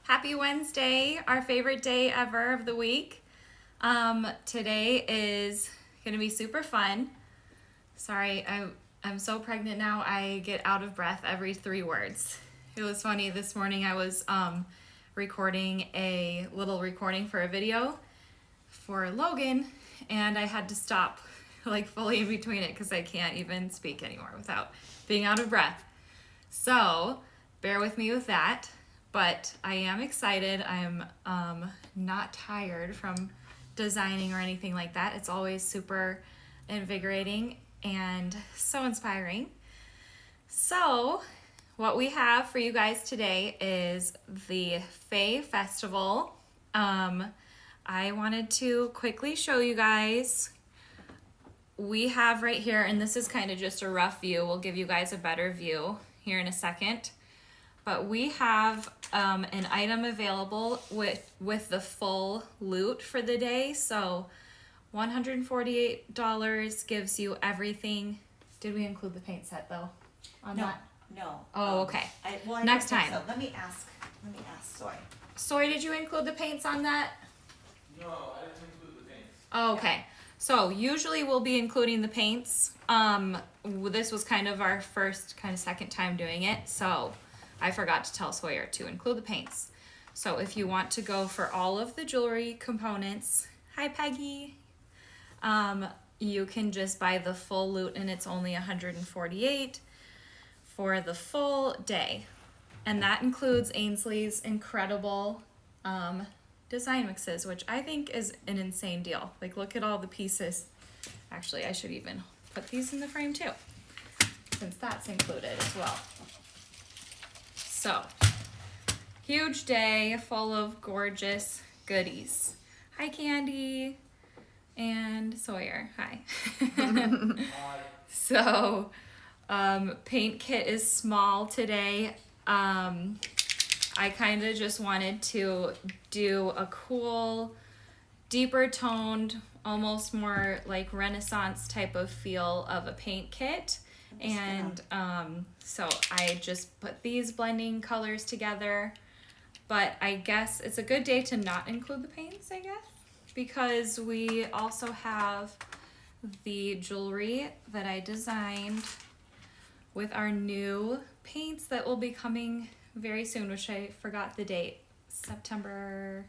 Happy Wednesday, our favorite day ever of the week. Today is gonna be super fun. Sorry, I'm so pregnant now, I get out of breath every 3 words. It was funny, this morning I was recording a little recording for a video for Logan, and I had to stop like fully in between it because I can't even speak anymore without being out of breath. So bear with me with that. But I am excited. I am not tired from designing or anything like that. It's always super invigorating and so inspiring. So what we have for you guys today is the Faye Festival. I wanted to quickly show you guys. We have right here, and this is kind of just a rough view. We'll give you guys a better view here in a second. But we have an item available with the full loot for the day. So $148 gives you everything. Did we include the paint set though? No. Oh, okay. Well, Next don't think time. So. Let me ask Soy. Soy, did you include the paints on that? No, I didn't include the paints. Oh, okay. So usually we'll be including the paints. This was kind of our first, second time doing it. So I forgot to tell Sawyer to include the paints. So if you want to go for all of the jewelry components, hi Peggy, you can just buy the full loot, and it's only $148 for the full day. And that includes Ainsley's incredible design mixes, which I think is an insane deal. Like, look at all the pieces. Actually, I should even put these in the frame too, since that's included as well. So, huge day full of gorgeous goodies. Hi, Candy and Sawyer. Hi. So, paint kit is small today. I kind of just wanted to do a cool, deeper toned, almost more like Renaissance type of feel of a paint kit. And so I just put these blending colors together, but I guess it's a good day to not include the paints, I guess, because we also have the jewelry that I designed with our new paints that will be coming very soon, which I forgot the date. September.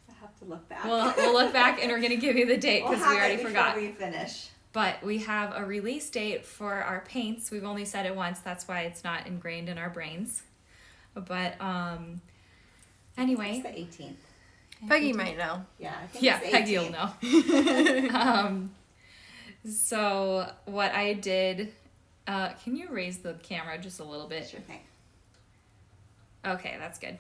I have to look back. We'll look back, and we're gonna give you the date because we already forgot. We finish. But we have a release date for our paints. We've only said it once, that's why it's not ingrained in our brains. But anyway. It's the 18th. Peggy might know. Yeah, I think Yeah, it's the Peggy 18th. will know. So what I did, can you raise the camera just a little bit? Sure thing. Okay, that's good.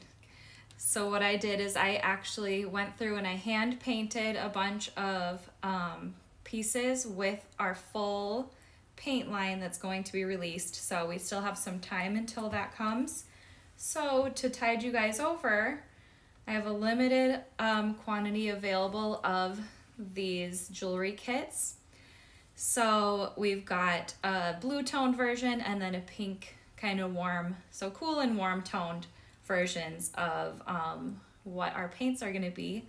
So what I did is I actually went through and I hand painted a bunch of pieces with our full paint line that's going to be released. So we still have some time until that comes. So to tide you guys over, I have a limited quantity available of these jewelry kits. So we've got a blue toned version and then a pink kind of warm, so cool and warm toned versions of what our paints are going to be,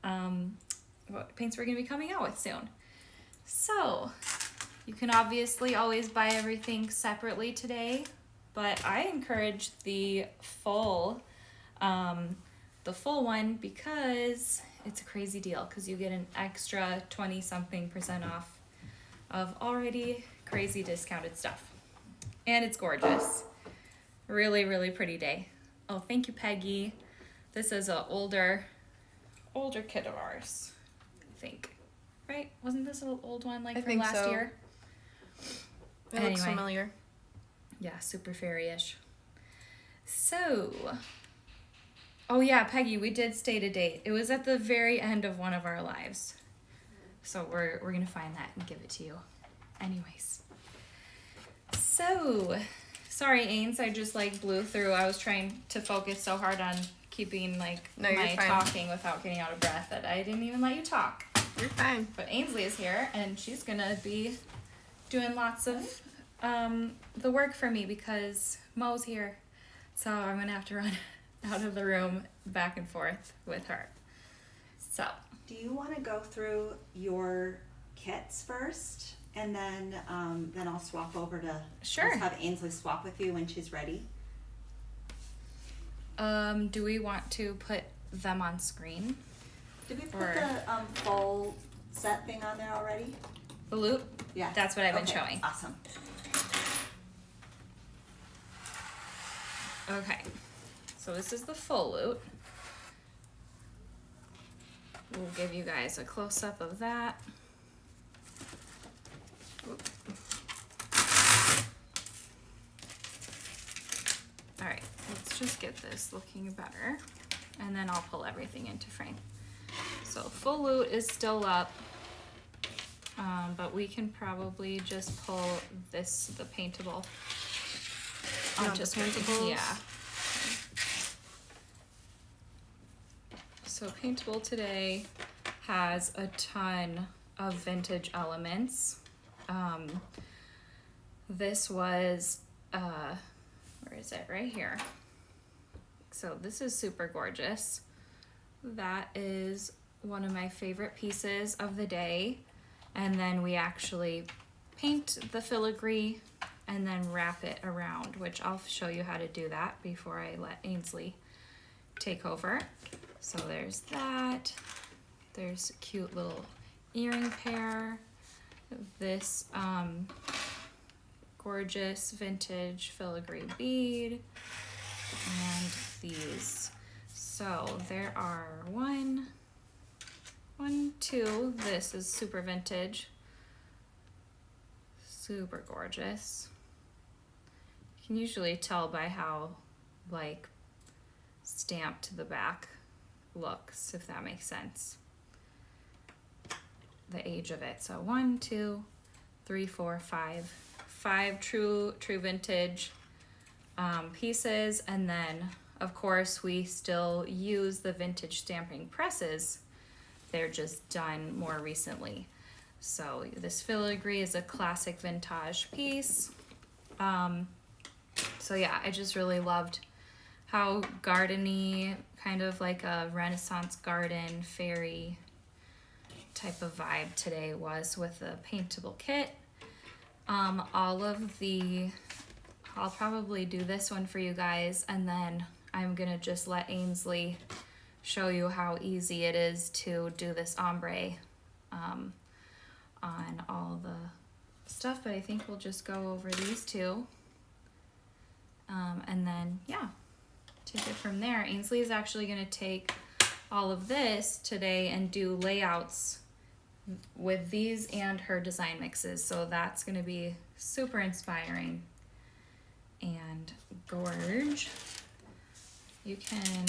what paints we're going to be coming out with soon. So you can obviously always buy everything separately today, but I encourage the full one because it's a crazy deal, because you get an extra 20-something% off of already crazy discounted stuff. And it's gorgeous. Really, really pretty day. Oh, thank you, Peggy. This is an older kit of ours, I think. Right? Wasn't this an old one I from think last so. year? It looks familiar. Yeah, super fairy-ish. So, oh yeah, Peggy, we did state a date. It was at the very end of one of our lives. So we're gonna find that and give it to you. Anyways. So, sorry, Ains, I just blew through. I was trying to focus so hard on keeping my talking without getting out of breath that I didn't even let you talk. You're fine. But Ainsley is here, and she's gonna be doing lots of the work for me because Mo's here. So I'm gonna have to run out of the room back and forth with her. So, Do you want to go through your kits first, and then I'll swap over to. Sure. Let's have Ainsley swap with you when she's ready. do we want to put them on screen? Did we put Or- the full set thing on there already? The loop? Yeah. That's what I've been Okay, showing. Awesome. Okay, so this is the full loop. We'll give you guys a close-up of that. Oop. All right, let's just get this looking better, and then I'll pull everything into frame. So full loop is still up, but we can probably just pull this, the paintable, want onto the screen. paintables? Yeah. So Paintable today has a ton of vintage elements. This was, where is it? Right here. So this is super gorgeous. That is one of my favorite pieces of the day. And then we actually paint the filigree and then wrap it around, which I'll show you how to do that before I let Ainsley take over. So there's that. There's a cute little earring pair. This gorgeous vintage filigree bead. And these. So there are one, two. This is super vintage. Super gorgeous. You can usually tell by how like stamped the back looks, if that makes sense. The age of it. So 1, 2, 3, 4, 5. 5 true vintage pieces, and then of course we still use the vintage stamping presses. They're just done more recently. So this filigree is a classic vintage piece. So yeah, I just really loved how gardeny, kind of like a Renaissance garden fairy type of vibe today was with the paintable kit. All of the, I'll probably do this one for you guys, and then I'm gonna just let Ainsley show you how easy it is to do this ombre on all the stuff, but I think we'll just go over these two. And then, yeah, take it from there. Ainsley is actually going to take all of this today and do layouts with these and her design mixes. So that's going to be super inspiring and gorge. You can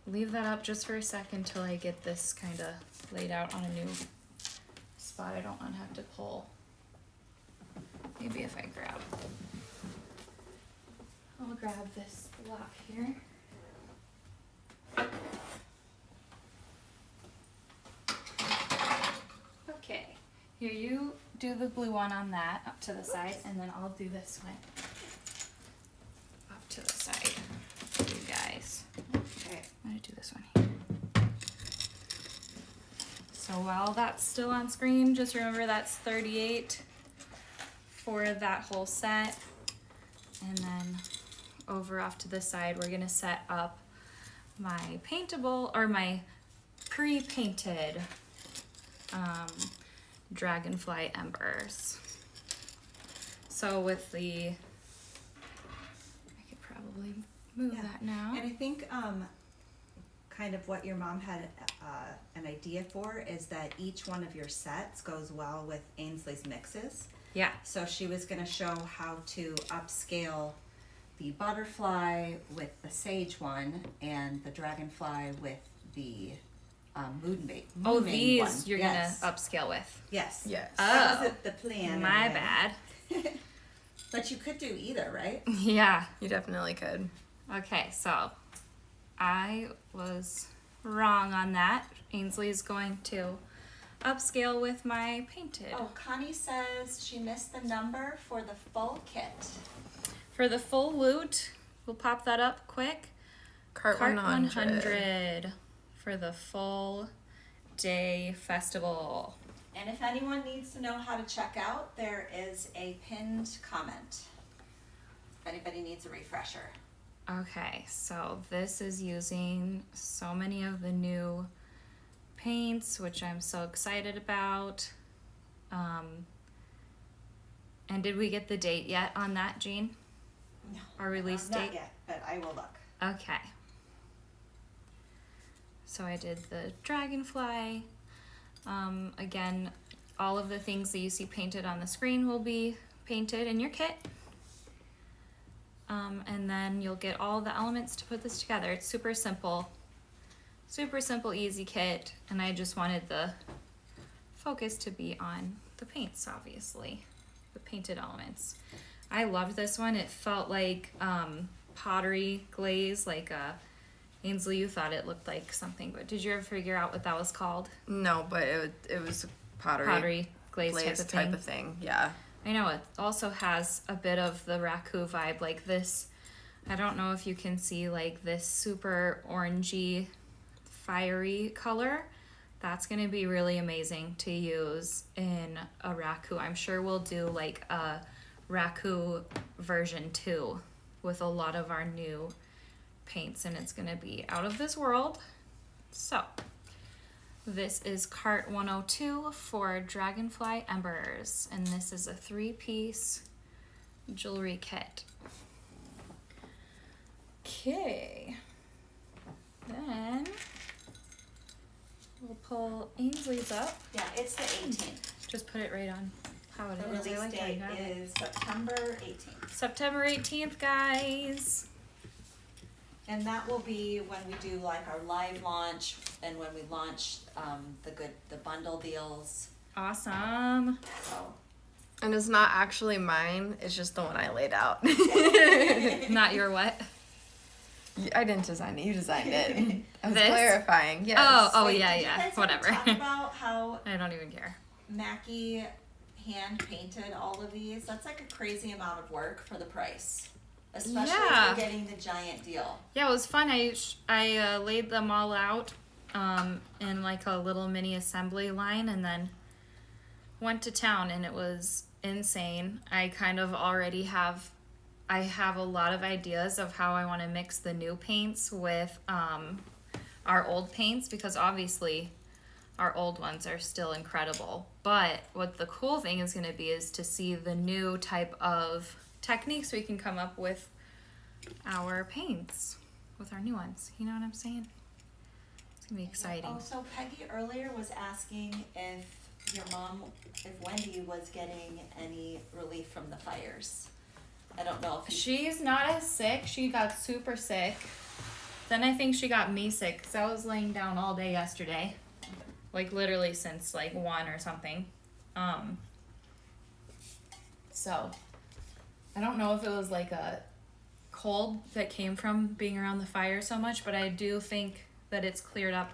leave that up just for a second till I get this kind of laid out on a new spot. I don't want to have to pull. Maybe if I grab, I'll grab this block here. Okay, here you do the blue one on that up to the side, and then I'll do this one up to the side for you guys. Okay. I'm gonna do this one here. So while that's still on screen, just remember that's 38 for that whole set. And then over off to the side, we're gonna set up my paintable, or my pre-painted dragonfly embers. So with the, I could probably move Yeah. that now. And I think kind of what your mom had an idea for is that each one of your sets goes well with Ainsley's mixes. Yeah. So she was going to show how to upscale the butterfly with the sage one and the dragonfly with the moonbait. Oh, moonbait these one. you're Yes. gonna upscale with. Yes. Yes. That Oh. was the plan. My anyway. bad. But you could do either, right? Yeah. You definitely could. Okay, so I was wrong on that. Ainsley's going to upscale with my painted. Oh, Connie says she missed the number for the full kit. For the full loot, we'll pop that up quick. Cart Cart 100. 100 for the full day festival. And if anyone needs to know how to check out, there is a pinned comment. If anybody needs a refresher. Okay, so this is using so many of the new paints, which I'm so excited about. And did we get the date yet on that, Jean? No. Our release Not date? yet, but I will look. Okay. So I did the dragonfly. Again, all of the things that you see painted on the screen will be painted in your kit. And then you'll get all the elements to put this together. It's super simple, easy kit. And I just wanted the focus to be on the paints, obviously, the painted elements. I loved this one. It felt like pottery glaze, like Ainsley, you thought it looked like something, but did you ever figure out what that was called? No, but it was Pottery glaze type of thing. Yeah. I know it also has a bit of the raku vibe, like this. I don't know if you can see like this super orangey, fiery color. That's gonna be really amazing to use in a raku. I'm sure we'll do like a raku version 2 with a lot of our new paints, and it's gonna be out of this world. So this is cart 102 for Dragonfly Embers, and this is a 3-piece jewelry kit. Okay, then we'll pull Ainsley's up. Yeah, it's the 18th. Just put it right on how it The is. I release like how you date have it. is September 18th. September 18th, guys. And that will be when we do like our live launch and when we launch the bundle deals. Awesome. So And it's not actually mine. It's just the one I laid out. Not your what? I didn't design it. You designed it. I was This? clarifying. Yes. Oh Wait, yeah, did you yeah. guys ever Whatever. talk about how I don't even care. Mackie hand painted all of these? That's like a crazy amount of work for the price, especially Yeah. if you're getting the giant deal. Yeah, it was fun. I laid them all out in like a little mini assembly line, and then went to town, and it was insane. I kind of already have a lot of ideas of how I want to mix the new paints with our old paints, because obviously our old ones are still incredible. But what the cool thing is going to be is to see the new type of techniques we can come up with our paints, with our new ones. You know what I'm saying? It's going to be exciting. Oh, so Peggy earlier was asking if Wendy was getting any relief from the fires. I don't know if She's not as sick. She got super sick. Then I think she got me sick because I was laying down all day yesterday. Like literally since like 1 or something. So I don't know if it was like a cold that came from being around the fire so much, but I do think that it's cleared up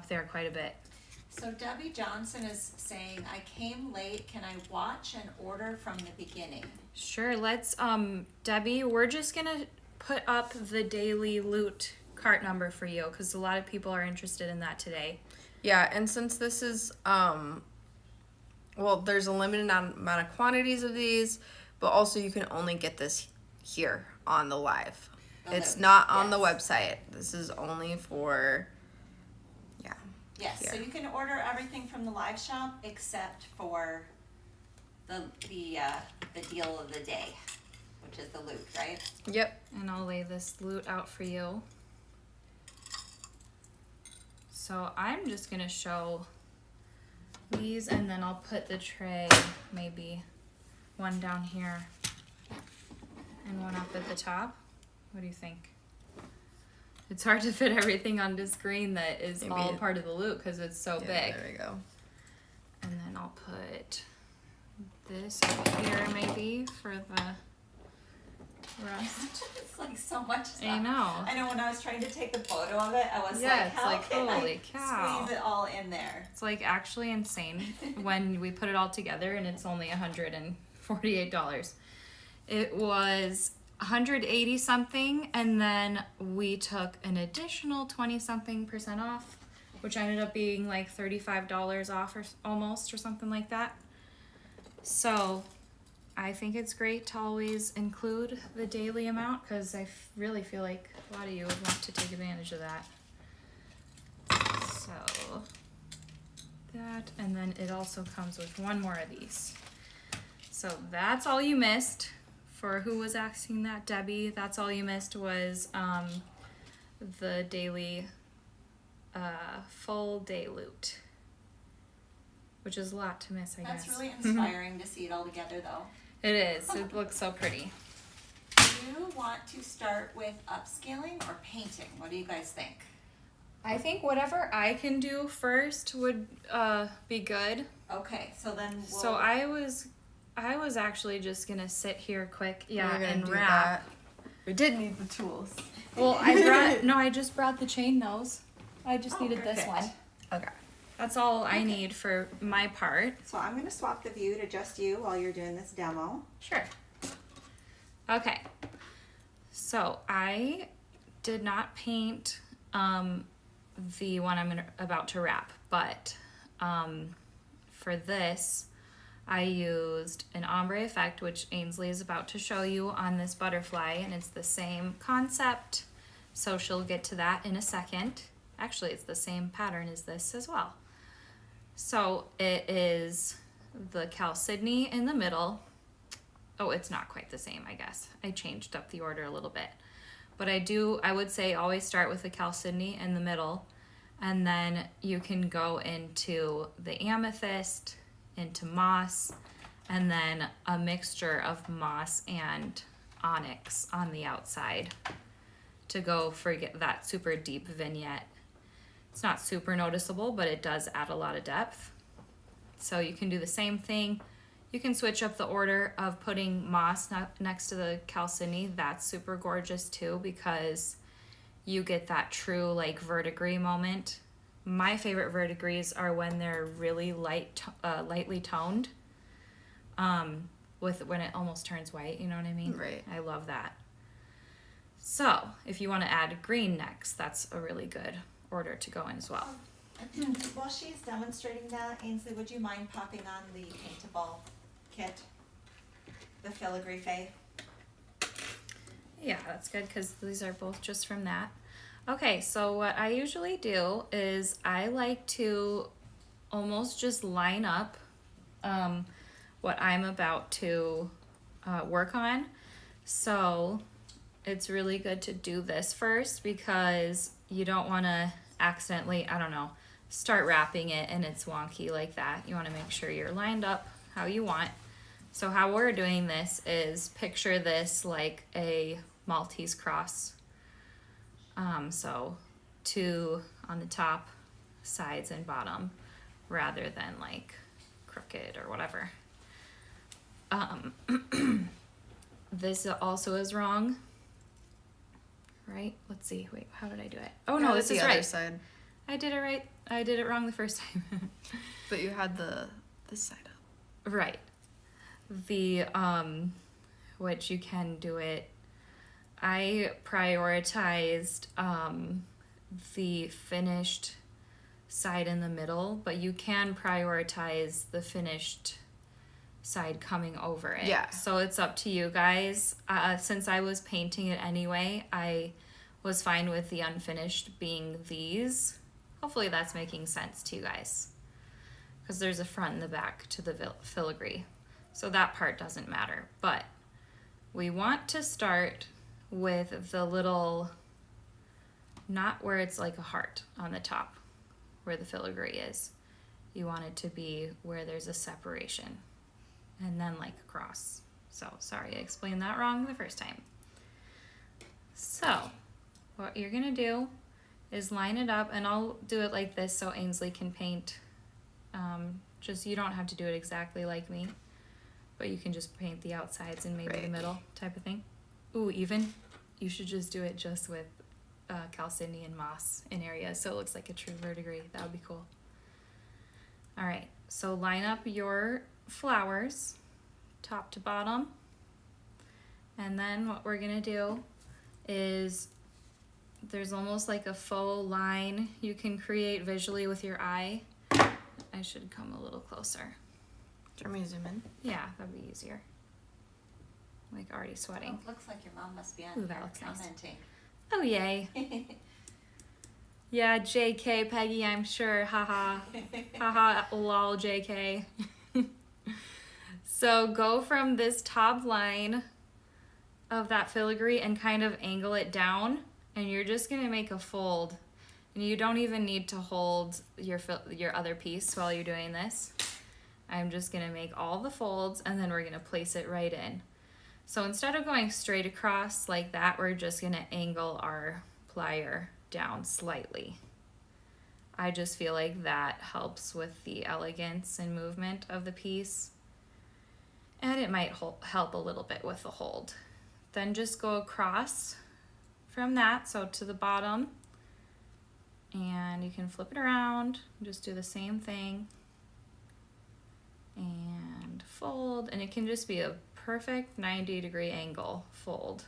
there quite a bit. So Debbie Johnson is saying, I came late, can I watch and order from the beginning? Sure, let's, Debbie, we're just gonna put up the daily loot cart number for you because a lot of people are interested in that today. Yeah, and since this is, well, there's a limited amount of quantities of these, but also you can only get this here on the live. It's not on the website. This is only for, yeah. Yes, so Here. you can order everything from the live shop except for the deal of the day, which is the loot, right? Yep. And I'll lay this loot out for you. So I'm just gonna show these, and then I'll put the tray, maybe one down here and one up at the top. What do you think? It's hard to fit everything onto screen that is Maybe all part of the loot because it's so big. There we go. And then I'll put this up here maybe for the rest. It's like so much stuff. I know. I know when I was trying to take a photo of it, I was Yeah, like, it's how like, can holy I cow. squeeze it all in there? It's like actually insane when we put it all together, and it's only $148. It was 180 something, and then we took an additional 20 something percent off, which ended up being like $35 off or almost or something like that. So I think it's great to always include the daily amount because I really feel like a lot of you would want to take advantage of that. So that, and then it also comes with one more of these. So that's all you missed. For who was asking that, Debbie, that's all you missed was the daily full day loot, which is a lot to miss, I guess. That's really inspiring to see it all together, though. It is. It looks so pretty. Do you want to start with upscaling or painting? What do you guys think? I think whatever I can do first would be good. Okay, so then we'll... So I was actually just gonna sit here quick, We're gonna and do wrap. that. We did need the tools. Well, I just brought the chain nose. I just needed this perfect. one. Okay. That's all I need for my part. So I'm going to swap the view to just you while you're doing this demo. Sure. Okay. So I did not paint the one I'm about to wrap, but for this, I used an ombre effect, which Ainsley is about to show you on this butterfly, and it's the same concept, so she'll get to that in a second. Actually, it's the same pattern as this as well. So it is the chalcedony in the middle. Oh, it's not quite the same, I guess. I changed up the order a little bit. But I would say always start with the chalcedony in the middle, and then you can go into the amethyst, into moss, and then a mixture of moss and onyx on the outside to go for that super deep vignette. It's not super noticeable, but it does add a lot of depth. So you can do the same thing. You can switch up the order of putting moss next to the chalcedony. That's super gorgeous too, because you get that true like verdigris moment. My favorite verdigris are when they're really lightly toned, with when it almost turns white. You know what I mean? Right. I love that. So if you want to add green next, that's a really good order to go in as well. While she's demonstrating that, Ainsley, would you mind popping on the paintable kit? The Filigree Fay? Yeah, that's good because these are both just from that. Okay, so what I usually do is I like to almost just line up what I'm about to work on. So it's really good to do this first because you don't want to accidentally, start wrapping it and it's wonky like that. You want to make sure you're lined up how you want. So how we're doing this is picture this like a Maltese cross. So 2 on the top, sides and bottom, rather than like crooked or whatever. This also is wrong, right? Let's see. Wait, how did I do it? Oh no, this the is other right. side. I did it right. I did it wrong the first time. But you had this side up. Right. The which you can do it. I prioritized the finished side in the middle, but you can prioritize the finished side coming over it. Yeah. So it's up to you guys. Since I was painting it anyway, I was fine with the unfinished being these. Hopefully that's making sense to you guys. Because there's a front and the back to the filigree. So that part doesn't matter. But we want to start with the little, not where it's like a heart on the top, where the filigree is. You want it to be where there's a separation. And then like a cross. So, sorry, I explained that wrong the first time. So, what you're gonna do is line it up, and I'll do it like this so Ainsley can paint. Just, you don't have to do it exactly like me, but you can just paint the outsides and maybe the middle type of thing. Ooh, even, you should just do it just with chalcedony and moss in areas so it looks like a true verdigris. That would be cool. All right, so line up your flowers top to bottom, And then what we're gonna do is there's almost like a faux line you can create visually with your eye. I should come a little closer. Do you want me to zoom in? Yeah, that'd be easier. Like already sweating. Oh, looks like your mom must be on Ooh, that here looks nice. commenting. Oh, yay. Yeah, JK, Peggy, I'm sure. Haha. Haha, lol, JK. So go from this top line of that filigree and kind of angle it down, and you're just going to make a fold. And you don't even need to hold your other piece while you're doing this. I'm just going to make all the folds, and then we're going to place it right in. So instead of going straight across like that, we're just going to angle our plier down slightly. I just feel like that helps with the elegance and movement of the piece. And it might help a little bit with the hold. Then just go across from that, so to the bottom. And you can flip it around, just do the same thing. And fold, and it can just be a perfect 90-degree angle fold.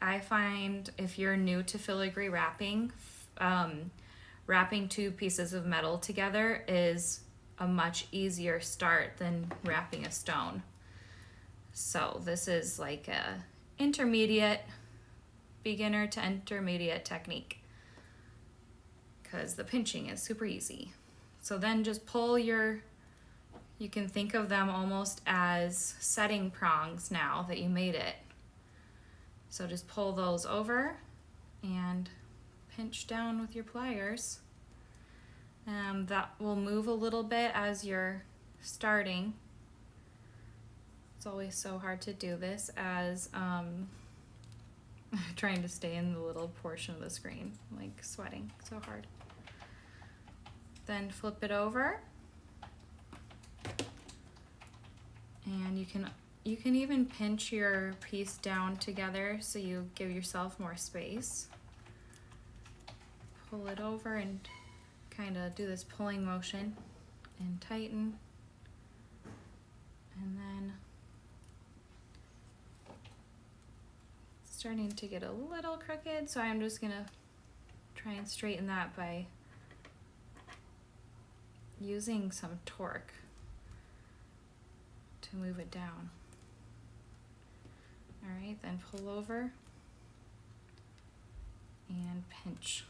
I find if you're new to filigree wrapping, wrapping two pieces of metal together is a much easier start than wrapping a stone. So this is like a intermediate, beginner to intermediate technique, because the pinching is super easy. So then just pull you can think of them almost as setting prongs now that you made it. So just pull those over and pinch down with your pliers. That will move a little bit as you're starting. It's always so hard to do this as trying to stay in the little portion of the screen, like sweating so hard. Then flip it over. And you can even pinch your piece down together so you give yourself more space. Pull it over and kind of do this pulling motion and tighten. And then it's starting to get a little crooked, so I'm just gonna try and straighten that by using some torque to move it down. All right, then pull over and pinch.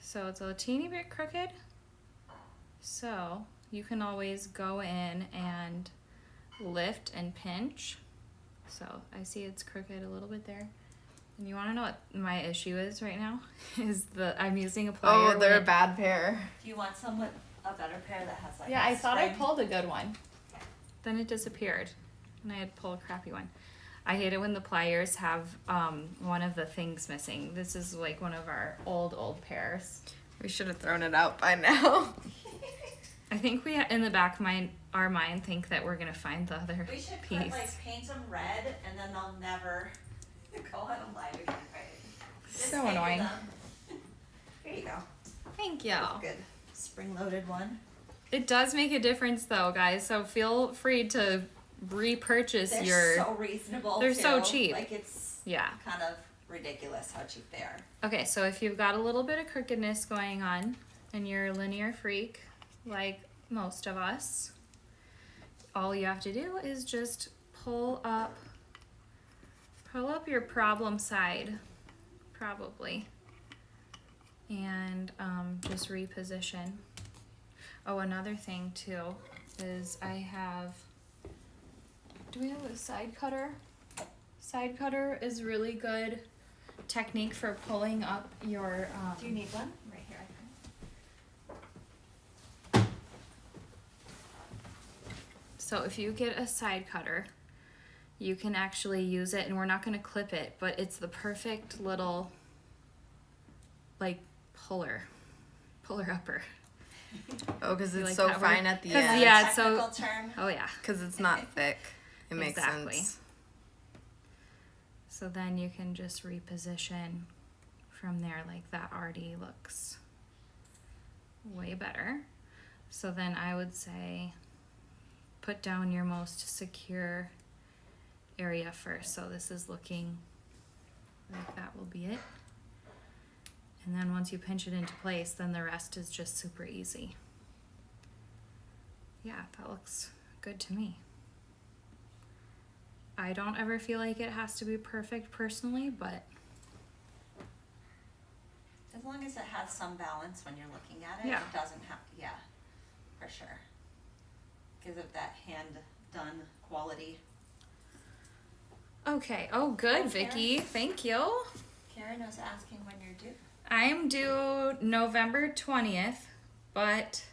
So it's a teeny bit crooked, so you can always go in and lift and pinch. So I see it's crooked a little bit there. And you want to know what my issue is right now? Is I'm using a plier. Oh, they're a bad pair. Do you want some with a better pair that has like Yeah, a I thought I spring? pulled a good one. Then it disappeared, and I had to pull a crappy one. I hate it when the pliers have one of the things missing. This is like one of our old pairs. We should have thrown it out by now. I think we, in the back of our mind, think that we're gonna find the other We should piece. put, like, paint them red, and then they'll never go on a live again, right? Just So paint annoying. them. There you go. Thank you. Good. Spring-loaded one. It does make a difference, though, guys. So feel free to repurchase They're so reasonable. They're so too. cheap. Like, it's Yeah. kind of ridiculous how cheap they are. Okay, so if you've got a little bit of crookedness going on and you're a linear freak, like most of us, all you have to do is just pull up your problem side, probably, and just reposition. Oh, another thing too is do we have a side cutter? Side cutter is really good technique for pulling up your Do you need one? Right here, I think. So if you get a side cutter, you can actually use it, and we're not going to clip it, but it's the perfect little like puller upper. Oh, because You it's like so that fine word? at the 'Cause, end. yeah, it's so- Technical term. Oh yeah. Because it's not thick. It makes Exactly. sense. So then you can just reposition from there, like that already looks way better. So then I would say put down your most secure area first. So this is looking like that will be it. And then once you pinch it into place, then the rest is just super easy. Yeah, that looks good to me. I don't ever feel like it has to be perfect personally, but As long as it has some balance when you're looking at it, Yeah. it doesn't have, yeah, for sure. Gives it that hand done quality. okay. Oh, good, Oh, Vicky. Thank you. Karen was asking when you're due. I'm due November 20th, but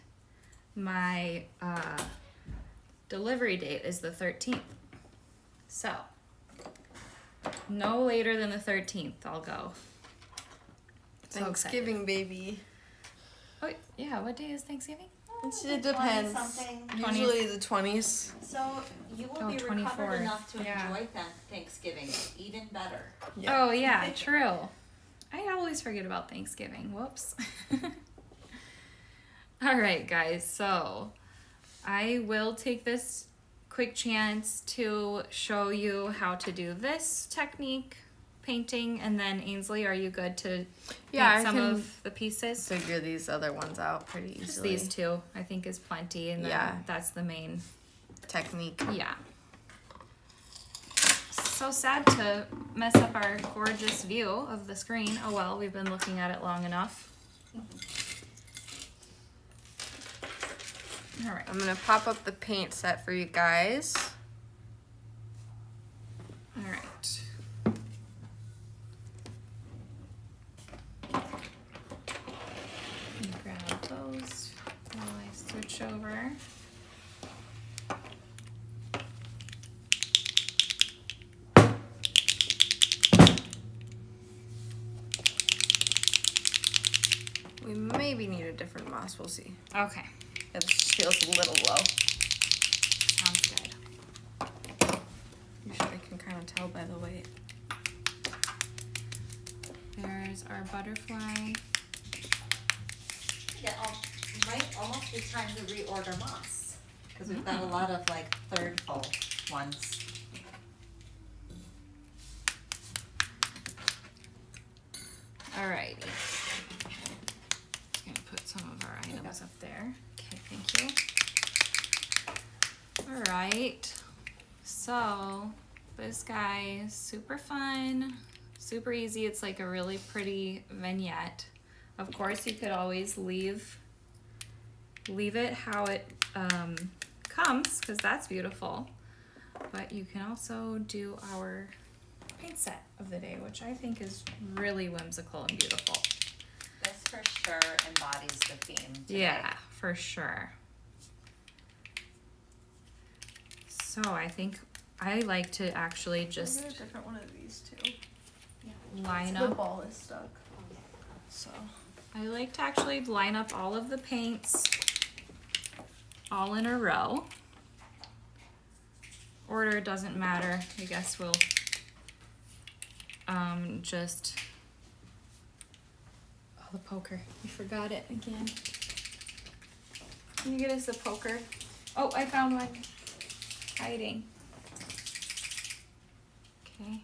my delivery date is the 13th. So, no later than the 13th, I'll go. So Thanksgiving, baby. excited. Oh, yeah, what day is Thanksgiving? It depends. Something. Usually the 20s. So you will Oh, be 24th. recovered enough to Yeah. enjoy Thanksgiving even better. Yeah. Oh, yeah, true. I always forget about Thanksgiving. Whoops. All right, guys. So I will take this quick chance to show you how to do this technique, painting, and then Ainsley, are you good to Yeah, paint I some can of the pieces? figure these other ones out pretty easily. Just these two, I think, is plenty, and then Yeah. that's the main. Technique. Yeah. So sad to mess up our gorgeous view of the screen. Oh well, we've been looking at it long enough. All right. I'm gonna pop up the paint set for you guys. All right. Let me grab those while I switch over. We maybe need a different moss. We'll see. Okay. It feels a little low. Sounds good. Usually I can kind of tell by the weight. There's our butterfly. Yeah, might almost be time to reorder moss because we've got a lot of like third full ones. Alrighty. Just gonna put some of our items up there. Okay, thank you. Alright. So this guy is super fun, super easy. It's like a really pretty vignette. Of course, you could always leave it how it comes, because that's beautiful. But you can also do our paint set of the day, which I think is really whimsical and beautiful. This for sure embodies the theme today. Yeah, for sure. So I think I like to actually just Maybe a different one of these too. line The up. ball is stuck. So I like to actually line up all of the paints all in a row. Order doesn't matter. I guess we'll just the poker. We forgot it again. Can you get us the poker? Oh, I found one. Hiding. Okay.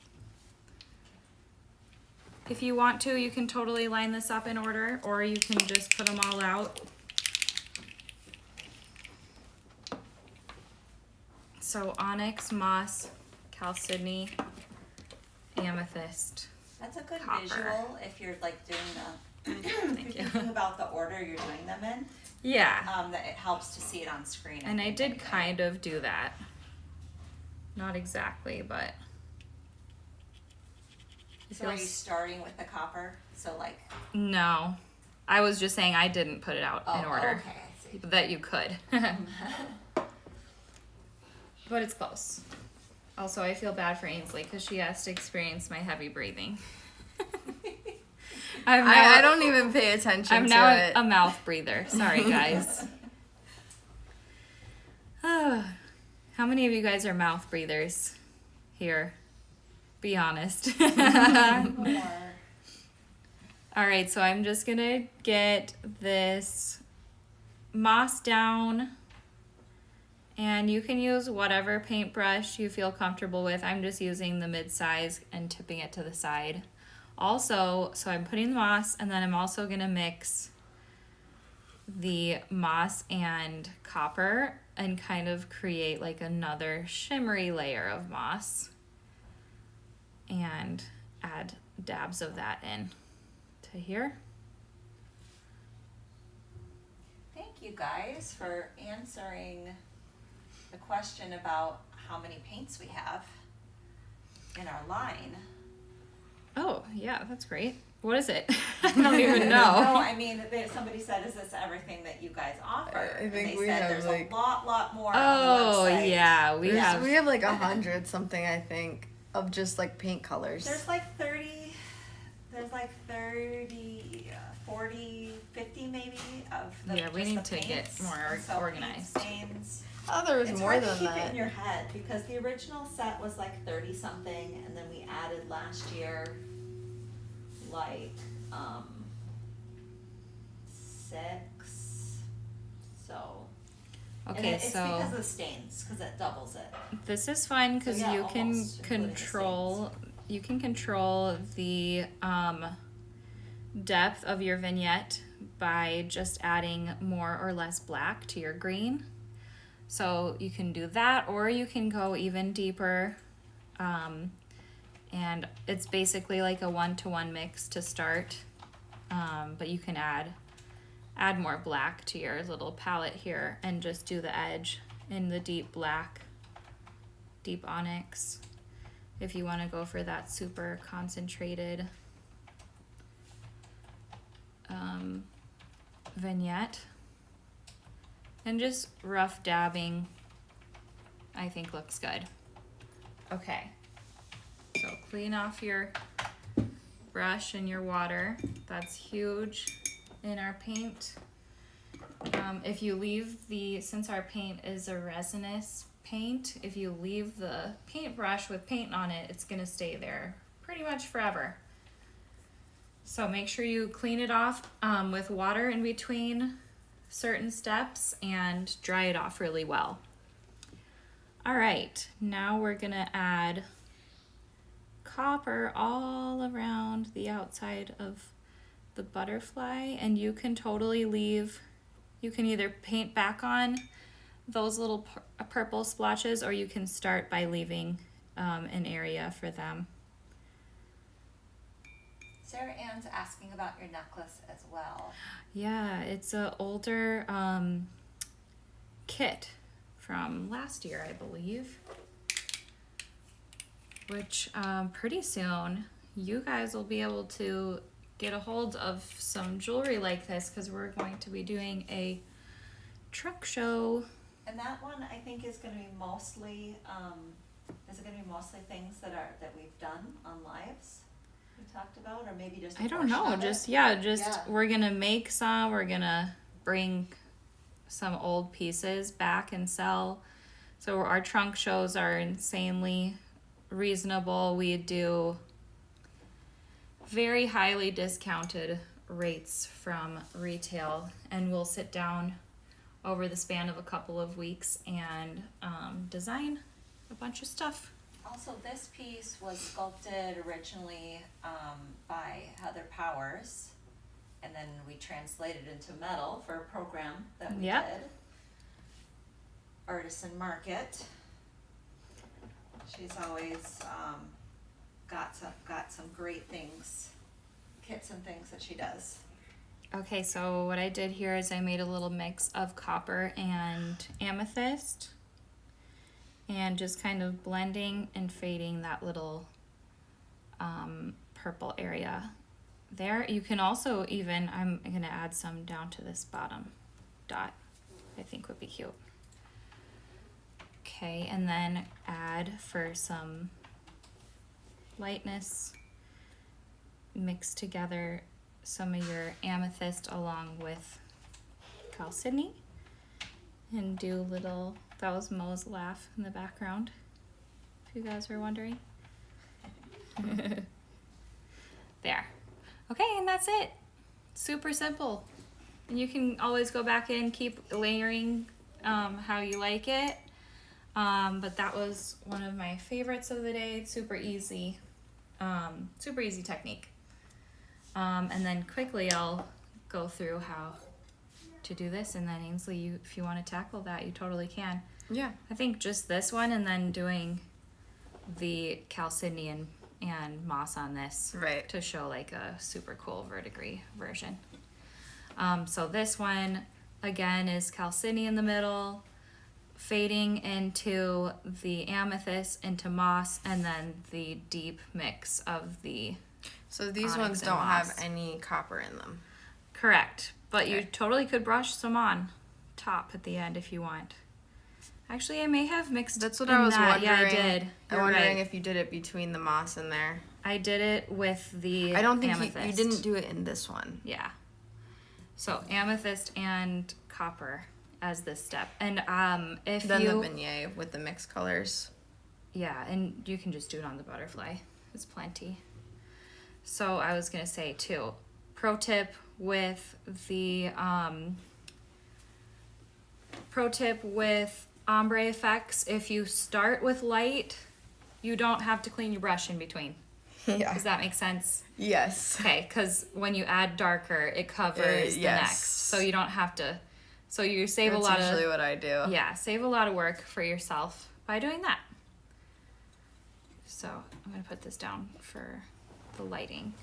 If you want to, you can totally line this up in order, or you can just put them all out. So onyx, moss, chalcedony, amethyst. That's a good Copper. visual if you're like doing the, if Thank you're you. thinking about the order you're doing them in, Yeah, that it helps to see it on screen. and I think, did anyway. kind of do that. Not exactly, but. it So are you feels- starting with the copper? So like, No, I was just saying I didn't put it out in order. okay, I see. That you could. But it's close. Also, I feel bad for Ainsley because she has to experience my heavy breathing. I don't even pay attention I'm to now it. a mouth breather. Sorry, guys. How many of you guys are mouth breathers here? Be honest. More. All right, so I'm just gonna get this moss down And you can use whatever paintbrush you feel comfortable with. I'm just using the mid-size and tipping it to the side. Also, so I'm putting the moss, and then I'm also gonna mix the moss and copper and kind of create like another shimmery layer of moss and add dabs of that in to here. Thank you guys for answering the question about how many paints we have in our line. Oh, yeah, that's great. What is it? I don't even No, know. I mean, somebody said, is this everything that you guys offer? I think and they we said have, there's like- a lot more Oh, on the website. yeah, we We have like have. 100 something, I think, of just like paint colors. There's like 30, 40, 50 maybe of the Yeah, we just need the to get paints. more And so organized. paint stains. Oh, there was It's more hard than to keep it that. in your head because the original set was like 30 something, and then we added last year like 6. So and Okay, it's so because of the stains, because it doubles it. this is fun because So, yeah, you can almost, including the control the depth of your vignette by just adding more or less black to your green. So you can do that, or you can go even deeper. And it's basically like a 1-to-1 mix to start. But you can add more black to your little palette here and just do the edge in the deep black, deep onyx, if you want to go for that super concentrated vignette. And just rough dabbing, I think looks good. Okay, so clean off your brush and your water. That's huge in our paint. If you leave since our paint is a resinous paint, if you leave the paintbrush with paint on it, it's gonna stay there pretty much forever. So make sure you clean it off with water in between certain steps and dry it off really well. All right, now we're gonna add copper all around the outside of the butterfly, and you can totally leave, you can either paint back on those little purple splotches, or you can start by leaving an area for them. Sarah Ann's asking about your necklace as well. Yeah, it's a older kit from last year, I believe. Which pretty soon you guys will be able to get a hold of some jewelry like this, because we're going to be doing a truck show. And that one I think is going to be mostly things that we've done on lives we talked about, or maybe just a I don't know, portion of just it? yeah, we're gonna make some, we're gonna bring some old pieces back and sell. So our trunk shows are insanely reasonable. We do very highly discounted rates from retail, and we'll sit down over the span of a couple of weeks and design a bunch of stuff. Also, this piece was sculpted originally by Heather Powers, and then we translated into metal for a program that we Yep. did. Artisan Market. She's always got some great things, kits and things that she does. Okay, so what I did here is I made a little mix of copper and amethyst, and just kind of blending and fading that little purple area there. You can also even, I'm gonna add some down to this bottom dot, I think would be cute. Okay, and then add for some lightness, mix together some of your amethyst along with Chalcedony, and do a little, that was Mo's laugh in the background, if you guys were wondering. There. Okay, and that's it. Super simple. And you can always go back and keep layering how you like it. But that was one of my favorites of the day. It's super easy technique. And then quickly I'll go through how to do this, and then Ainsley, if you want to tackle that, you totally can. Yeah. I think just this one, and then doing the calcinian and moss on this, Right. to show like a super cool verdigris version. So this one again is calcinian in the middle, fading into the amethyst, into moss, and then the deep mix of the So these onyx ones and don't have moss. any copper in them. Correct. But you Okay. totally could brush some on top at the end if you want. Actually, I may have mixed. That's what in I was that. wondering. Yeah, I did. I'm You're wondering right. if you did it between the moss and there. I did it with the I don't think amethyst. you didn't do it in this one. Yeah. So amethyst and copper as this step. And if Then you the beignet with the mixed colors. yeah, and you can just do it on the butterfly. It's plenty. So I was gonna say too, pro tip with the ombre effects, if you start with light, you don't have to clean your brush in between. Yeah. Does that make sense? Yes. Okay, because when you add darker, it covers the yes. next, so you don't have to. So you save That's a lot usually of what I do. save a lot of work for yourself by doing that. So I'm gonna put this down for the lighting.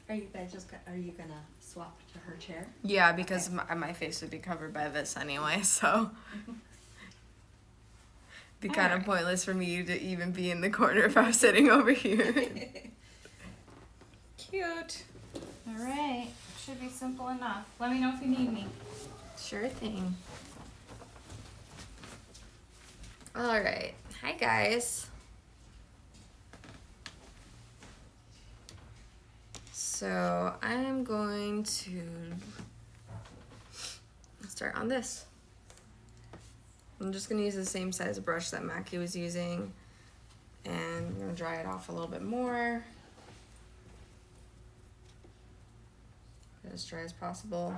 Are you guys are you gonna swap to her chair? Yeah, because my face would be covered by this anyway, so be kind of Alright. pointless for me to even be in the corner if I was sitting over here. Cute. All right, should be simple enough. Let me know if you need me. Sure thing. All right. Hi, guys. So I'm going to start on this. I'm just going to use the same size brush that Mackie was using, and I'm going to dry it off a little bit more. As dry as possible.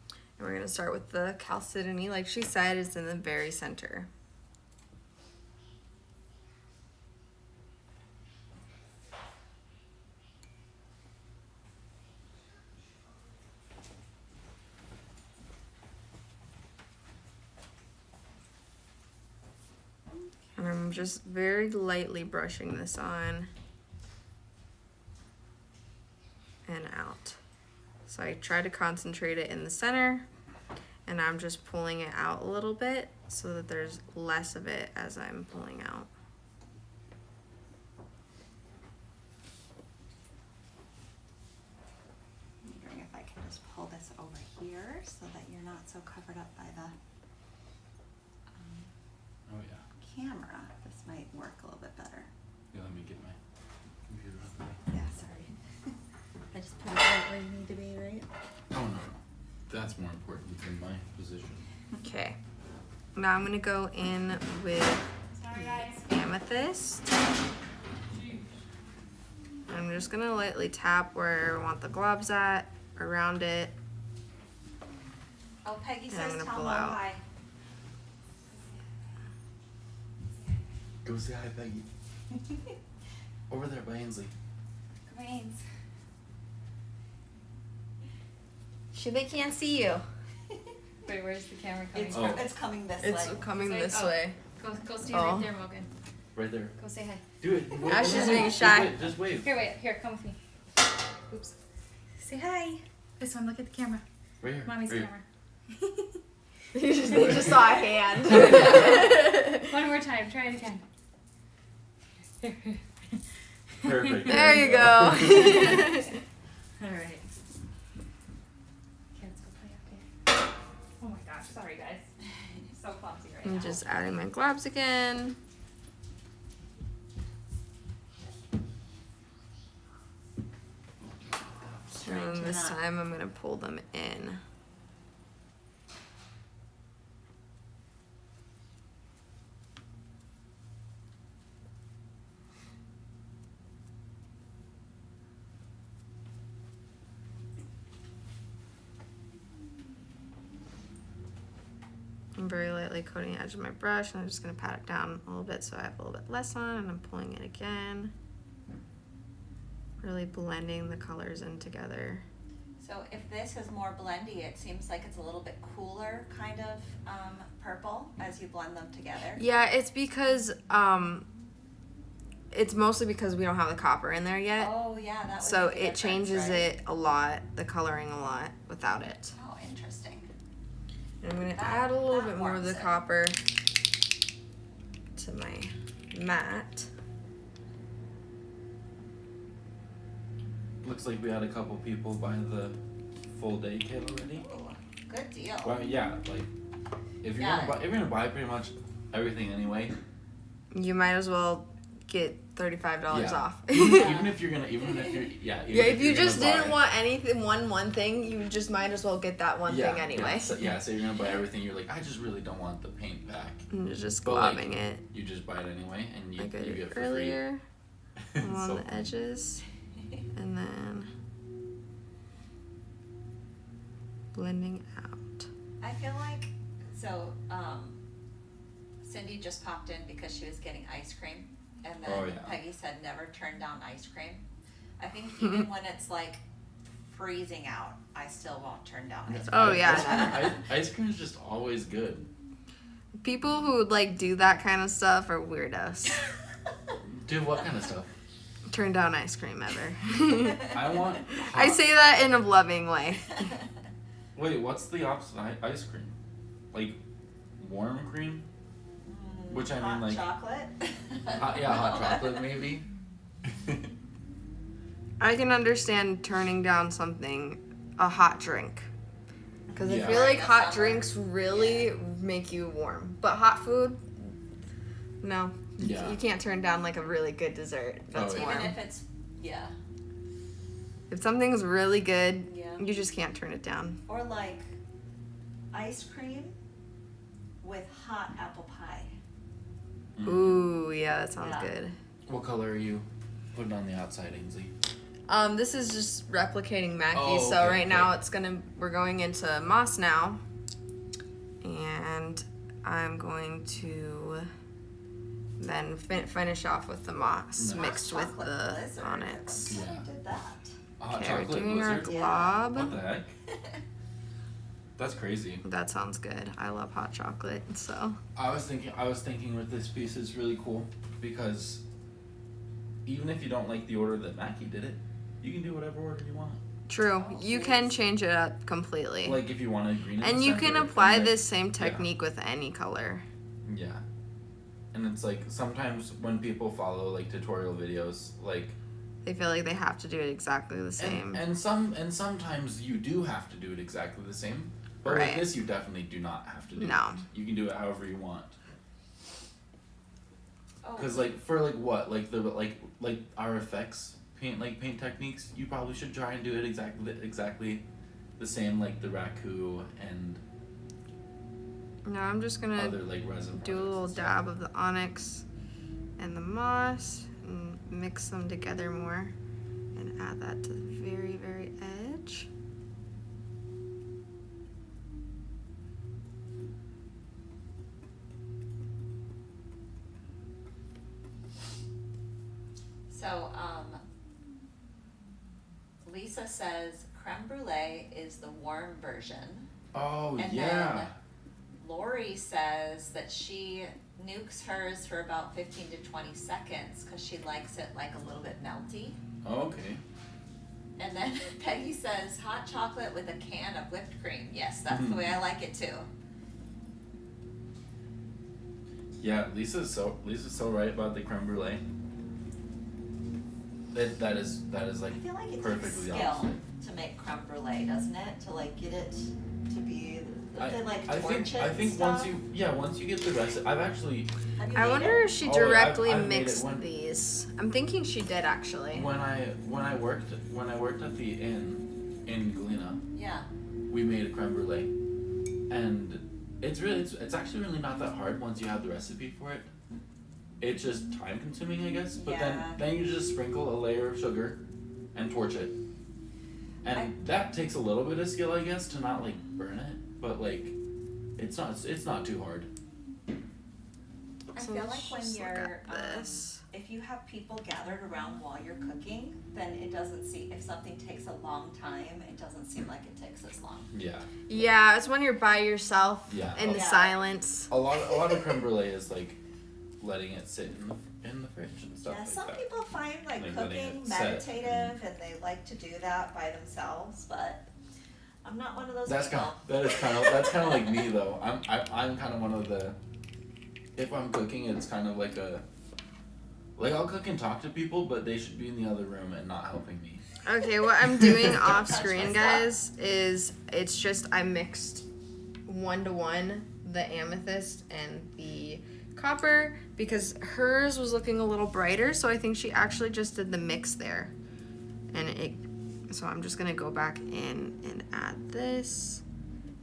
And we're going to start with the calcitony. Like she said, it's in the very center. And I'm just very lightly brushing this on and out. So I try to concentrate it in the center, and I'm just pulling it out a little bit so that there's less of it as I'm pulling out. I'm wondering if I can just pull this over here so that you're not so covered up by the Oh yeah. camera. This might work a little bit better. Yeah, let me get my computer up there. Yeah, sorry. I just put it right where you need to be, right? Oh no, that's more important than my position. Okay. Now I'm gonna go in with Sorry, guys. amethyst. I'm just gonna lightly tap where I want the globs at, around it. Oh, Peggy And I'm says gonna tell pull Mom out. hi. Go say hi, Peggy. Over there by Ainsley. Grains. They can't see you. Wait, where's the camera coming It's, from? Oh. it's coming this It's way. coming Say- this oh. way. Go stay Oh. right there, Morgan. Right there. Go say hi. Do it. Wait, Ash is wait, being wait. shy. Just wave. Here, come with me. Oops. Say hi. This one, look at the camera. Right here. Mommy's right camera. They just saw a hand. One more time, try it again. Here. Perfect. There you go. All right. Kids, go play out there. Oh my gosh, sorry guys. So clumsy right I'm now. just adding my globs again. And this time I'm gonna pull them in. I'm very lightly coating the edge of my brush, and I'm just going to pat it down a little bit so I have a little bit less on, and I'm pulling it again. Really blending the colors in together. So if this is more blendy, it seems like it's a little bit cooler kind of purple as you blend them together. Yeah, it's because, it's mostly because we don't have the copper in there yet. Oh yeah, that would So be the it changes difference, right? it a lot, the coloring a lot, without it. Oh, interesting. And I'm going to That- add a little that bit more of warms the it. copper to my mat. Looks like we had a couple people buy the full day kit already. Ooh, good deal. Well, yeah, like if you're Yeah. gonna buy pretty much everything anyway, You might as well get $35 Yeah. off. even if you're even if Yeah, if you're you just gonna didn't buy- want anything, one thing, you just might as well get that one thing anyway. Yeah, so you're gonna buy everything. You're like, I just really don't want the paint back. And you're just But, like, globbing it You just buy it anyway, and you like I get did it for earlier free. along So the edges, and then blending out. I feel like Cindy just popped in because she was getting ice cream, and then Oh, yeah. Peggy said never turn down ice cream. I think even when it's like freezing out, I still won't turn down ice cream. Oh, yeah. Ice cream is just always good. People who like do that kind of stuff are weirdos. Dude, what kind of stuff? Turn down ice cream ever. I want. I say that in a loving way. Wait, what's the opposite ice cream? Like warm cream? Which I mean, Hot like chocolate. hot chocolate maybe. I can understand turning down a hot drink. Because I Yeah. feel like In the hot summer. drinks really make you warm. But hot food, no. Yeah. You can't turn down like a really good dessert that's Oh, yeah. warm. Even if it's If something's really good, Yeah. you just can't turn it down. or like ice cream with hot apple pie. Ooh, yeah, that sounds Yeah. good. What color are you putting on the outside, Ainsley? This is just replicating Mackie. Oh, So okay, right now okay. we're going into moss now, and I'm going to then finish off with the moss Nice. mixed with Chocolate the blizzard. onyx. When Yeah. did that? Hot Okay, we're chocolate doing our blizzard? glob. What the heck? That's crazy. That sounds good. I love hot chocolate, so I was thinking with this piece is really cool because even if you don't like the order that Mackie did it, you can do whatever order you want. true. Oh, You yes. can change it up completely, Like if you want a green in and the you center, can and apply like- this same technique with any color. Yeah. And it's like sometimes when people follow like tutorial videos, like They feel like they have to do it exactly the same. and sometimes you do have to do it exactly the same. But Right. with this you definitely do not have to do No. it. You can do it however you want. Oh, Cuz like for like what? Like the like our effects paint techniques, you probably should try and do it exactly the same like the raku and No, I'm just gonna other like resin do a products little and stuff. dab of the onyx and the moss and mix them together more and add that to the very, very edge. So, Lisa says creme brulee is the warm version. Oh And yeah. then Lori says that she nukes hers for about 15 to 20 seconds because she likes it like a little bit melty. Oh, okay. And then Peggy says hot chocolate with a can of whipped cream. Yes, that's the way I like it too. Yeah, Lisa's so right about the creme brulee. That is like I feel like it takes perfectly skill opposite. to make creme brulee, doesn't it? To like get it to be to like I torch it think and once stuff. once you get the recipe, I've actually Have you I made wonder it? if she Oh, I've directly made it mixed when- these. I'm thinking she did actually. when I worked at the inn in Galena, Yeah. we made a creme brulee, and it's actually really not that hard once you have the recipe for it. It's just time consuming, I guess. But Yeah. then you just sprinkle a layer of sugar and torch it. And that takes a little bit of skill, I guess, to not like burn it. But like it's not too hard. I So feel like let's when just look you're, at this. if you have people gathered around while you're cooking, then it doesn't seem, if something takes a long time, it doesn't seem like it takes as long. Yeah. Yeah, it's when you're by yourself Yeah. in the Yeah. silence. A lot of creme brulee is like letting it sit in the fridge and stuff Yeah, like some that. people find like Like letting cooking it set. meditative and they like to do that by themselves, but I'm not one of those That's people. kind of like me though. I'm kind of one of the. If I'm cooking, it's kind of like I'll cook and talk to people, but they should be in the other room and not helping me. Okay, what I'm doing Don't off touch screen, my guys, is it's just I mixed 1-to-1 the amethyst and the copper because hers was looking a little brighter, so I think she actually just did the mix there. So I'm just gonna go back in and add this,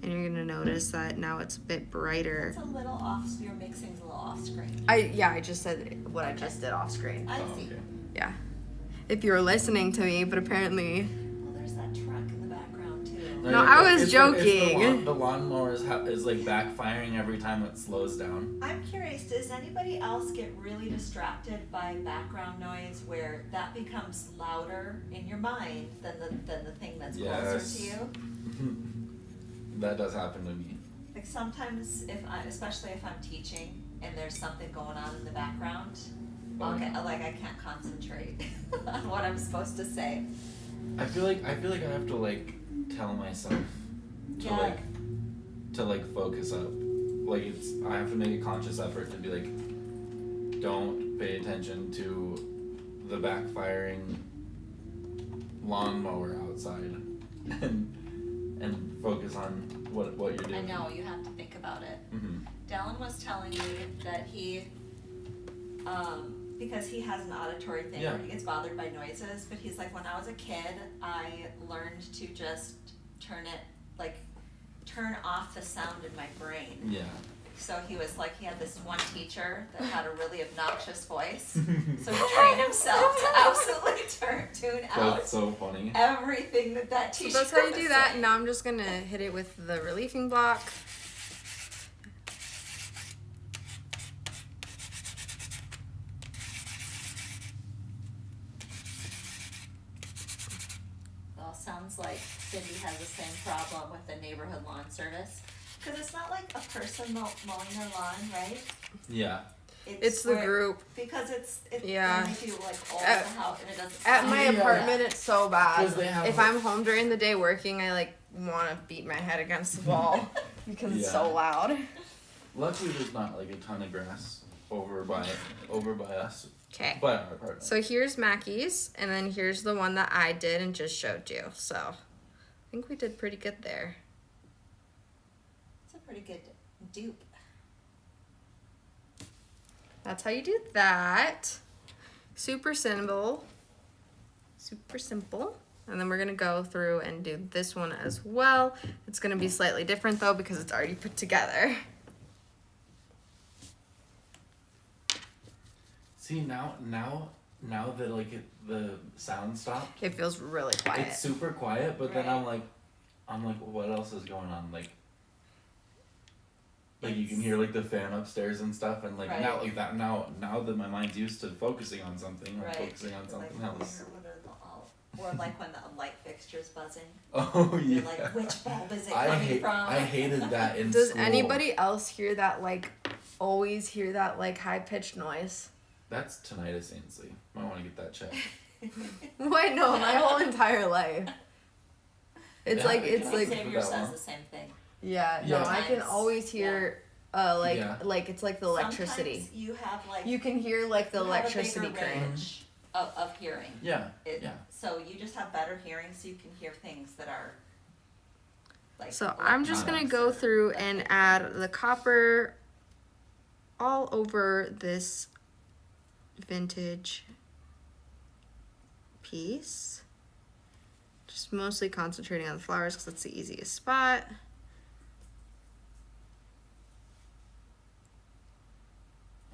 and you're gonna notice that now it's a bit brighter. It's a little off, your mixing's a little off screen. I just said what I just did off screen. I Oh, see. okay. Yeah. If you were listening to me, but apparently. Well, there's that truck in the background too. No, I was It's joking. The lawnmower is like backfiring every time it slows down. I'm curious, does anybody else get really distracted by background noise where that becomes louder in your mind than the thing that's closer Yes. to you? That does happen to me. Like sometimes especially if I'm teaching and there's something going on in the background, I'll get, like I can't concentrate on what I'm supposed to say. I feel like I have to like tell myself to Yeah. like focus up. Like I have to make a conscious effort to be like, don't pay attention to the backfiring lawnmower outside, and focus on what you're doing. I know, you have to think about it. Mm-hmm. Dallin was telling me that he, because he has an auditory thing Yeah. where he gets bothered by noises, but he's like, when I was a kid, I learned to just turn off the sound in my brain. Yeah. So he was like, he had this one teacher that had a really obnoxious voice, so he trained himself to absolutely tune out That's so funny. everything that So teacher that's how you was do that. saying. Now I'm just gonna hit it with the reliefing block. Well, sounds like Cindy has the same problem with the neighborhood lawn service. Because it's not like a person mowing their lawn, right? Yeah. It's the where- group. Because it's Yeah. when they do like all At- the house and it doesn't. At sound my like apartment, that. it's so bad. 'Cause they have- If I'm home during the day working, I like want to beat my head against the wall because it's so Yeah. loud. Luckily, there's not like a ton of grass over by us. Okay. By our apartment. So here's Mackie's, and then here's the one that I did and just showed you. So I think we did pretty good there. It's a pretty good dupe. That's how you do that. Super simple. Super simple. And then we're gonna go through and do this one as well. It's gonna be slightly different though because it's already put together. See now that like the sound stopped. It feels really quiet. It's super quiet, but then Right. I'm like, what else is going on? Like you can hear like the fan upstairs and stuff, and like Right. now like that now that my mind's used to focusing on something, I'm Right. focusing on something Like, else. or like when the light fixture's buzzing. Oh yeah. You're like, which bulb is it I coming hate from? I hated that in Does school. anybody else hear that always hear that high pitched noise? That's tinnitus, Ainsley. Might want to get that checked. Wait, no, my whole entire life. It's Yeah, like we it's can like say- Xavier that says one. the same thing. yeah, Yeah. no, I can Sometimes, always hear Yeah. it's like the electricity. Sometimes you have like You can hear the you have a electricity bigger current. range of hearing. Yeah. It, Yeah. So you just have better hearing, so you can hear things that are like. So I'm just gonna electronics go or- through and add the copper all over this vintage piece. Just mostly concentrating on the flowers because that's the easiest spot.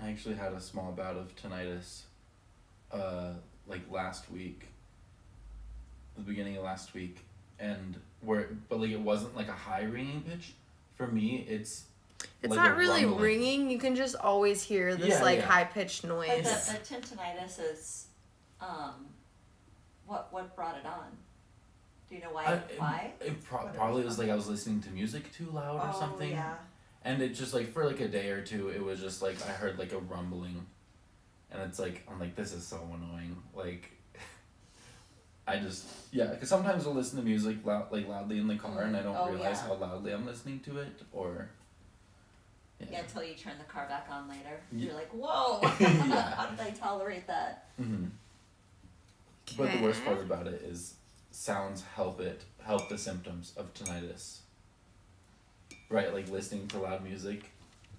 I actually had a small bout of tinnitus, last week. The beginning of last week, but it wasn't like a high ringing pitch. For me, it's It's like not a really rumbling. ringing. You can just always hear this Yeah, yeah. high pitched But noise. the tinnitus is, what brought it on? Do you know why? It probably was like I was listening to music too loud or something. Yeah. And it just like for like a day or two, it was just like I heard like a rumbling, and it's like I'm like, this is so annoying. Like, I just because sometimes I'll listen to music loudly in the car, and I don't Oh, realize yeah. how loudly I'm listening to it, or Yeah, until you turn the car back on later. Yeah. You're like, whoa, Yeah. how did I tolerate that? Mm-hmm. But the worst part about it is sounds help the symptoms of tinnitus. Right, like listening to loud music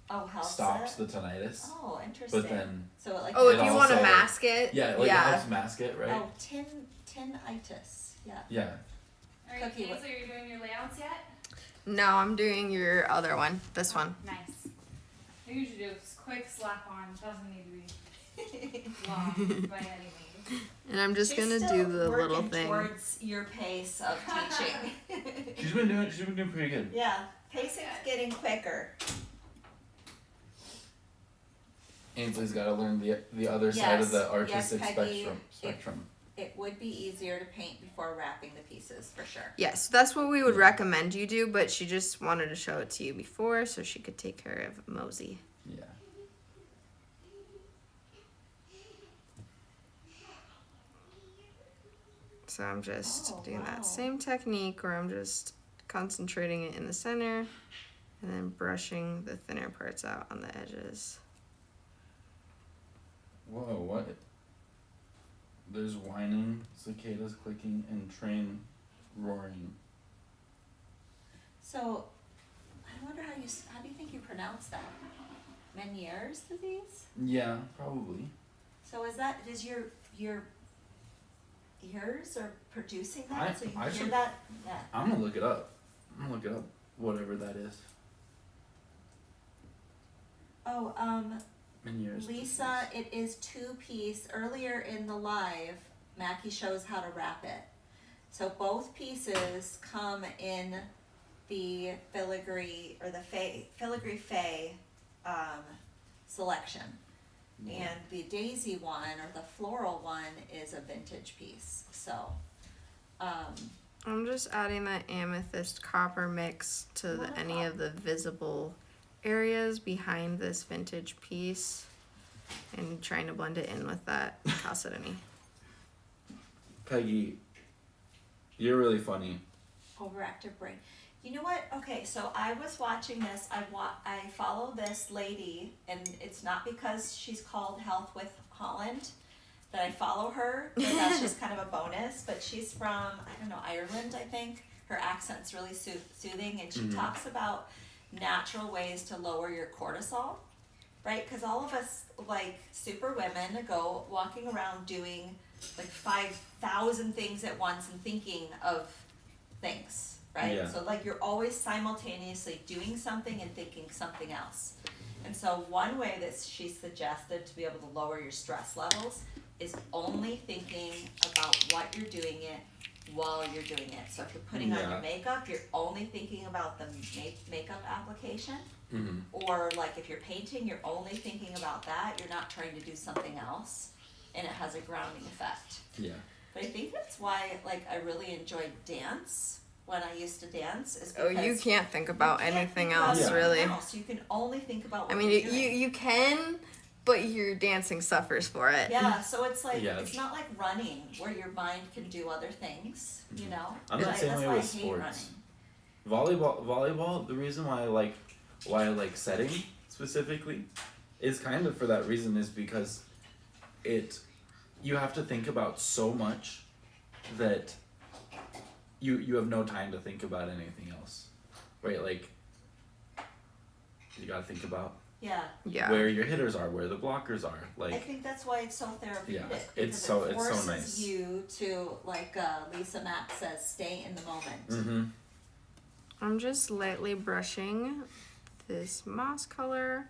Oh, helps stops it? the tinnitus. Oh, interesting. But then so it like Oh, It if you want to also, like- mask it. yeah, like it helps mask it, right? Oh, tinnitus. Yeah. Yeah. All right, Cookie, Ainsley, are you doing your layouts yet? No, I'm doing your other one. This one. Nice. I usually do a quick slap on. Doesn't need to be long by any means. And I'm just She's gonna still do the little working thing. towards your pace of teaching. She's been doing pretty good. Yeah, pacing's getting quicker. Ainsley's got to learn the other side of the Yes, artistic Peggy, spectrum. It would be easier to paint before wrapping the pieces, for sure. Yes, that's what we would Yeah. recommend you do, but she just wanted to show it to you before so she could take care of Mosey. Yeah. So I'm just Oh, doing wow. that same technique where I'm just concentrating it in the center and then brushing the thinner parts out on the edges. Whoa, what? There's whining, cicadas clicking, and train roaring. So, I wonder how do you think you pronounce that? Meniere's disease? Yeah, probably. So is your ears are producing that? I- So you I hear should- that? Yeah. I'm gonna look it up. Whatever that is. Oh, Meniere's Lisa, disease. it is 2-piece. Earlier in the live, Mackie shows how to wrap it. So both pieces come in the filigree or the filigree fay selection. And the daisy one or the floral one is a vintage piece. So, I'm just adding that amethyst copper mix to any of the visible areas behind this vintage piece and trying to blend it in with that chalcedony. Peggy, you're really funny. overactive brain. You know what? Okay, so I was watching this. I follow this lady, and it's not because she's called Health with Holland that I follow her. But that's just kind of a bonus. But she's from, I don't know, Ireland, I think. Her accent's really soothing, and she talks about natural ways to lower your cortisol, right? Because all of us, like super women, go walking around doing like 5,000 things at once and thinking of things, right? Yeah. So like you're always simultaneously doing something and thinking something else. And so one way that she suggested to be able to lower your stress levels is only thinking about what you're doing it while you're doing it. So if you're putting on your Yeah. makeup, you're only thinking about the makeup application. Mm-hmm. Or like if you're painting, you're only thinking about that. You're not trying to do something else, and it has a grounding effect. Yeah. But I think that's why like I really enjoyed dance when I used to dance. Is Oh, because you can't think about you can't anything think about else, Yeah. really. anything else. You can only think about what I mean, you're you doing. you can, but your dancing suffers for it. Yeah, so it's like Yeah. it's not like running where your mind can do other things, you know. I'm the But same that's way why with I hate sports. running. Volleyball. The reason why I like setting specifically is kind of for that reason, is because you have to think about so much that you have no time to think about anything else, right? Like you gotta think about Yeah. Yeah. where your hitters are, where the blockers are, I like think that's why it's so therapeutic. Yeah, because it's so forces nice. you to, like Lisa Mack says, stay in the moment. mm-hmm. I'm just lightly brushing this moss color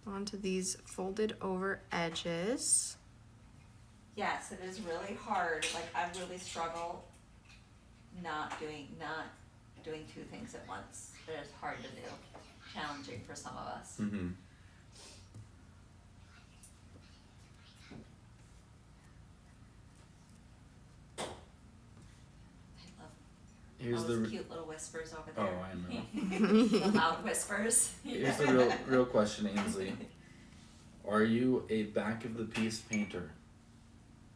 onto these folded over edges. Yes, it is really hard. Like I really struggle not doing two things at once. It is hard to do. challenging for some of us. Mm-hmm. I love Here's those the cute little whispers over oh, there. I know. The loud whispers. Here's the real question, Ainsley. Are you a back of the piece painter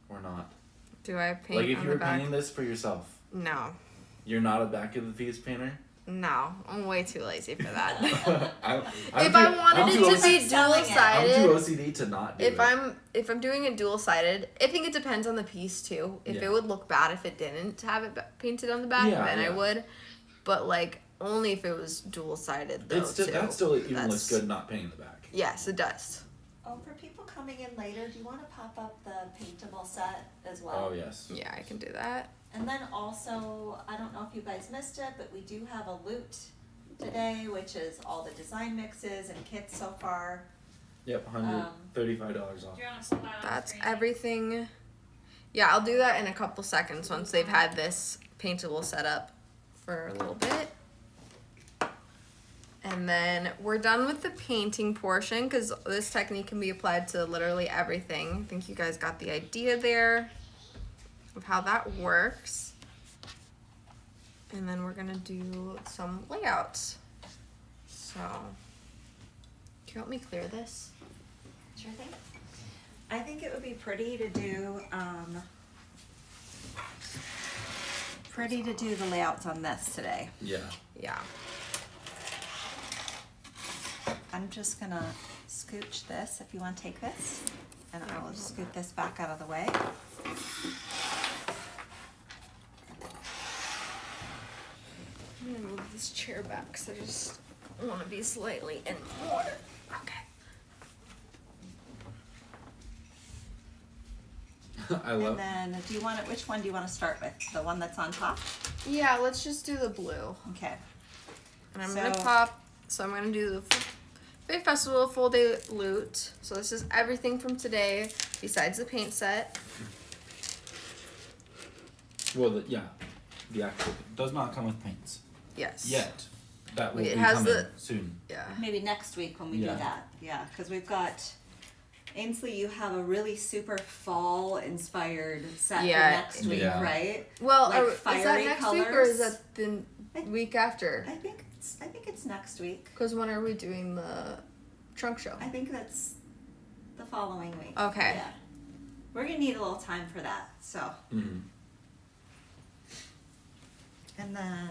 or not? Do I paint Like if on you the were back? painting this for yourself, No. you're not a back of the piece painter? No. I'm way too lazy for that. I'm If I wanted I'm it too to OCD be selling dual it. I'm too sided, OCD to not do it. if I'm doing it dual sided, I think it depends on the piece too. If Yeah. it would look bad if it didn't have it painted on the back, Yeah, then I yeah. would. But like only if it was dual sided though. It's still, too. that still even That's- looks good not painting the back. Yes, it does. Oh, for people coming in later, do you want to pop up the paintable set as well? Oh yes. Yeah, I can do that. And then also, I don't know if you guys missed it, but we do have a loot today, which is all the design mixes and kits so far. Yep, $135 off. Do you want to slip that on the That's screen? everything. Yeah, I'll do that in a couple seconds once they've had this paintable set up for a little bit. And then we're done with the painting portion because this technique can be applied to literally everything. I think you guys got the idea there of how that works. And then we're gonna do some layouts. So, can you help me clear this? Sure thing. I think it would be pretty to do, the layouts on this today. Yeah. Yeah. I'm just gonna scooch this, if you wanna take this, and I will scoot this back out of the way. I'm gonna move this chair back because I just want to be slightly in order. Okay. I love And then, which one do you wanna start with? The one that's on top? Yeah, let's just do the blue. Okay. And I'm So- gonna pop. So I'm gonna do the Faith Festival full day loot. So this is everything from today besides the paint set. well the actual does not come with paints. Yes. Yet. That will It be has coming the- soon. Yeah. Maybe next week when we Yeah. do that. Yeah, because we've got Ainsley, you have a really super fall inspired set Yeah. for next week, Yeah. right? Well, Like is that fiery next week or is colors? that the I- week after? I think it's next week. Because when are we doing the trunk show? I think that's the following week. Okay. Yeah. We're gonna need a little time for that. So, Mm-hmm. and then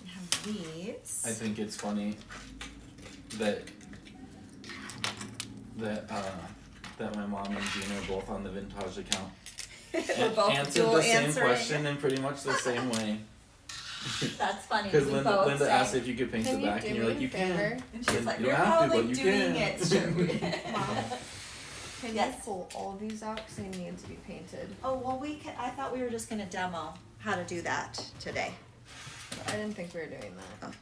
we have these. I think it's funny that my mom and Gina are both on the Vintage account. We're both Answered dual the same answering. question in pretty much the same way. That's funny. Because we Linda both asked say- if you could paint Can the you back, do and you're me like, a you favor? can. And she's like, You you're don't have to, probably but you doing can. it. Sure. Can Yes. you pull all these out because they need to be painted? Oh, well, I thought we were just gonna demo how to do that today. I didn't think we were doing that.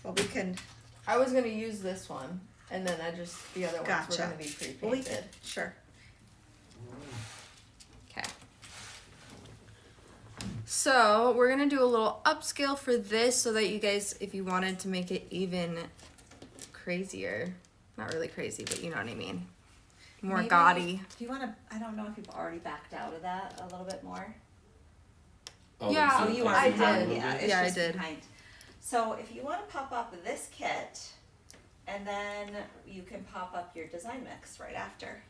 Well, we can, I was gonna use this one, and then the other ones Gotcha. were gonna be pre-painted. well, we can, sure. Okay. So we're gonna do a little upscale for this, so that you guys, if you wanted to make it even crazier, not really crazy, but you know what I mean, more Maybe- gaudy. Do you wanna, I don't know if you've already backed out of that a little bit more? Oh, Yeah, it's Oh, in you the are. I back a did. little Yeah, bit. it's Yeah, I just did. behind. So if you wanna pop up this kit, and then you can pop up your design mix right after.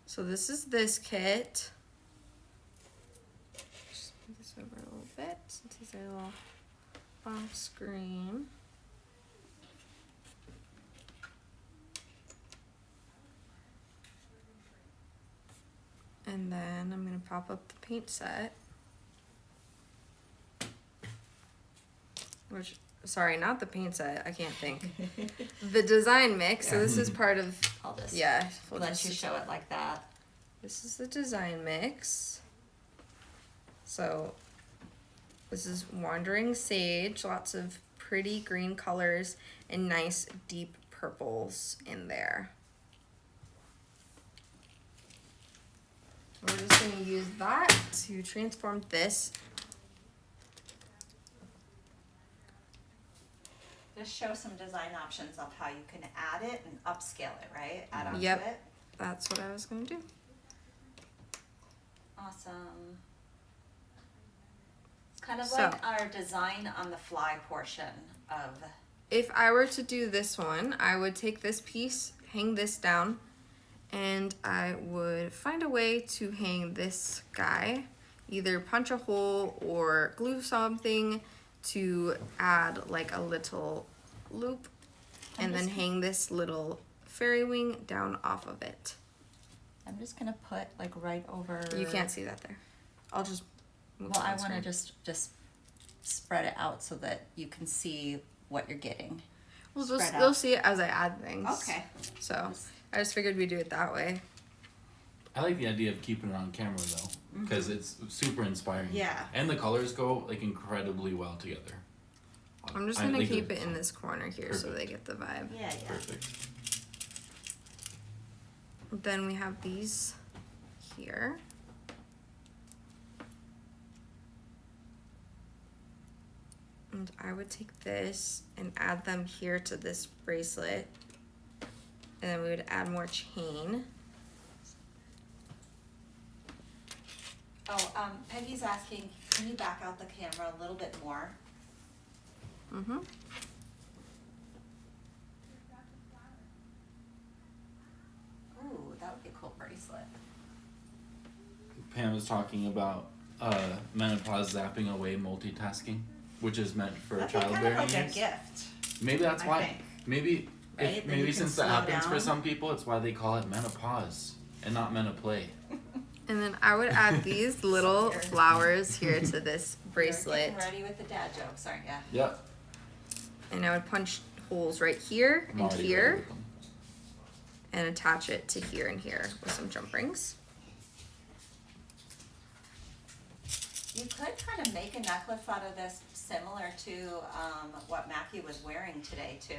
So this is this kit. Just move this over a little bit since it's a little off screen. And then I'm gonna pop up the paint set. Which, sorry, not the paint set, I can't think. The design mix, so this is part of, I'll just yeah. we'll let just- you show it like that. This is the design mix. So this is Wandering Sage, lots of pretty green colors and nice deep purples in there. We're just going to use that to transform this Just show some design options of how you can add it and upscale it, right? Add onto Yep. it. That's what I was gonna do. Awesome. It's kind of So- like our design on the fly portion of. If I were to do this one, I would take this piece, hang this down, and I would find a way to hang this guy, either punch a hole or glue something to add like a little loop, and then hang this little fairy wing down off of it. I'm just gonna put like right over. You can't see that there. I'll just move Well, it I on want to screen. just spread it out so that you can see what you're getting. Well, spread they'll out. see it as I add things. Okay. So I just figured we'd do it that way. I like the idea of keeping it on camera though, because it's super inspiring. Yeah. And the colors go like incredibly well together. I'm just I gonna think keep it's it in this corner here so they perfect. get the vibe. Yeah, yeah. Perfect. Then we have these here. And I would take this and add them here to this bracelet. And then we would add more chain. Oh, Peggy's asking, can you back out the camera a little bit more? Mm-hmm. Ooh, that would be a cool bracelet. Pam was talking about menopause zapping away multitasking, which is meant for That'd be kind of childbearing like a years. gift. Maybe that's I why. think. Maybe Right? if Then you maybe can since that slow happens for down. some people, it's why they call it menopause and not menoplay. And then I would add these little Here. flowers here to this You're bracelet. getting ready with the dad jokes, aren't you? Yep. And I would punch holes right here I'm and already here. ready with them. And attach it to here and here with some jump rings. You could kind of make a necklace out of this similar to what Mackie was wearing today too,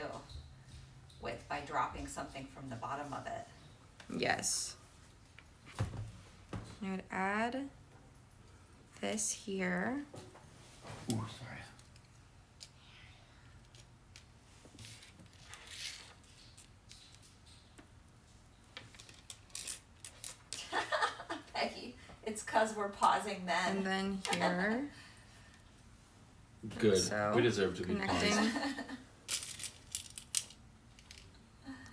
by dropping something from the bottom of it. Yes. I would add this here. Ooh, sorry. Peggy, it's cause we're pausing And then. then here. Good. So, we deserve to be connecting. paused.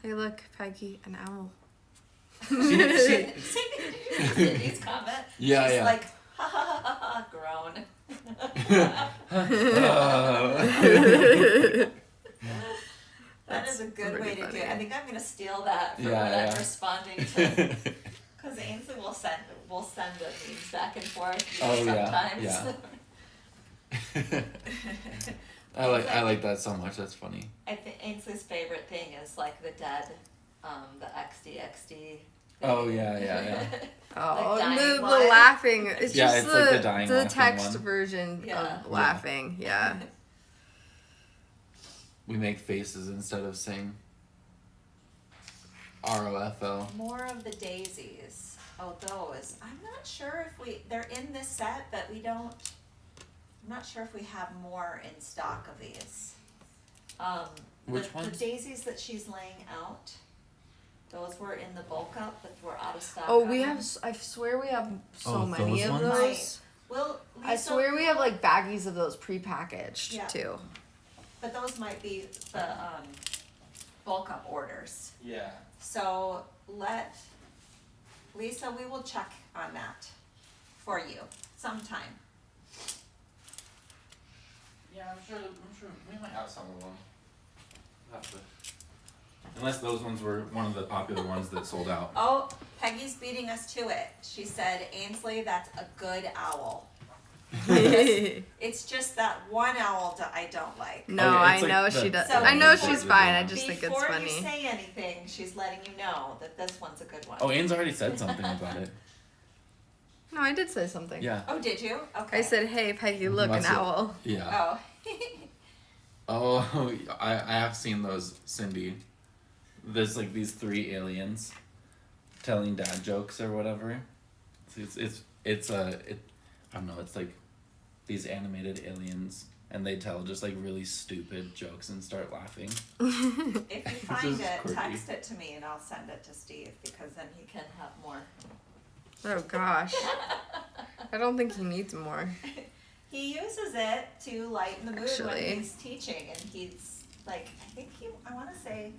Hey, look, Peggy, an owl. She- Cindy's comment. Yeah, She's yeah. like, ha ha ha ha, groan. That is a good pretty way to do it. funny. I think I'm gonna steal that for Yeah, when yeah. I'm responding to. Because Ainsley will send the memes back and forth Oh, yeah, sometimes. yeah. I like that so much. That's funny. I think Ainsley's favorite thing is like the dead, the XD. Oh, yeah, yeah. Oh, dying the one. laughing. It's Yeah, just it's like the dying laughing text one. version Yeah. of laughing. Yeah. We make faces instead of saying ROFL. More of the daisies. Oh, those. I'm not sure if they're in this set, but we don't. I'm not sure if we have more in stock of these. Which the ones? daisies that she's laying out. Those were in the bulk up, but we're out of stock. Oh, on we them. have. I swear we have so Oh, many those of ones? those. Right. Well, I Lisa, swear we have like baggies of those prepackaged Yeah. too. but those might be the bulk up orders. Yeah. So Lisa, we will check on that for you sometime. Yeah, I'm sure we might have some of them. Have to. Unless those ones were one of the popular ones that sold out. Oh, Peggy's beating us to it. She said, Ainsley, that's a good owl. It's just that one owl that I don't like. No, Oh, yeah, I it's like know the- she does. So I know before- she's fine. I just think it's Before funny. you say anything, she's letting you know that this one's a good one. Oh, Anne's already said something about it. No, I did say something. Yeah. Oh, did you? Okay. I said, "Hey, Peggy, look, an Must have- owl." Yeah. Oh. Oh, I have seen those, Cindy. There's like these 3 aliens telling dad jokes or whatever. I don't know. It's like these animated aliens and they tell just like really stupid jokes and start laughing. If you find is it, quirky. text it to me and I'll send it to Steve because then he can have more. Oh gosh. I don't think he needs more. He uses it to lighten the mood Actually. when he's teaching, and he's like, I want to say,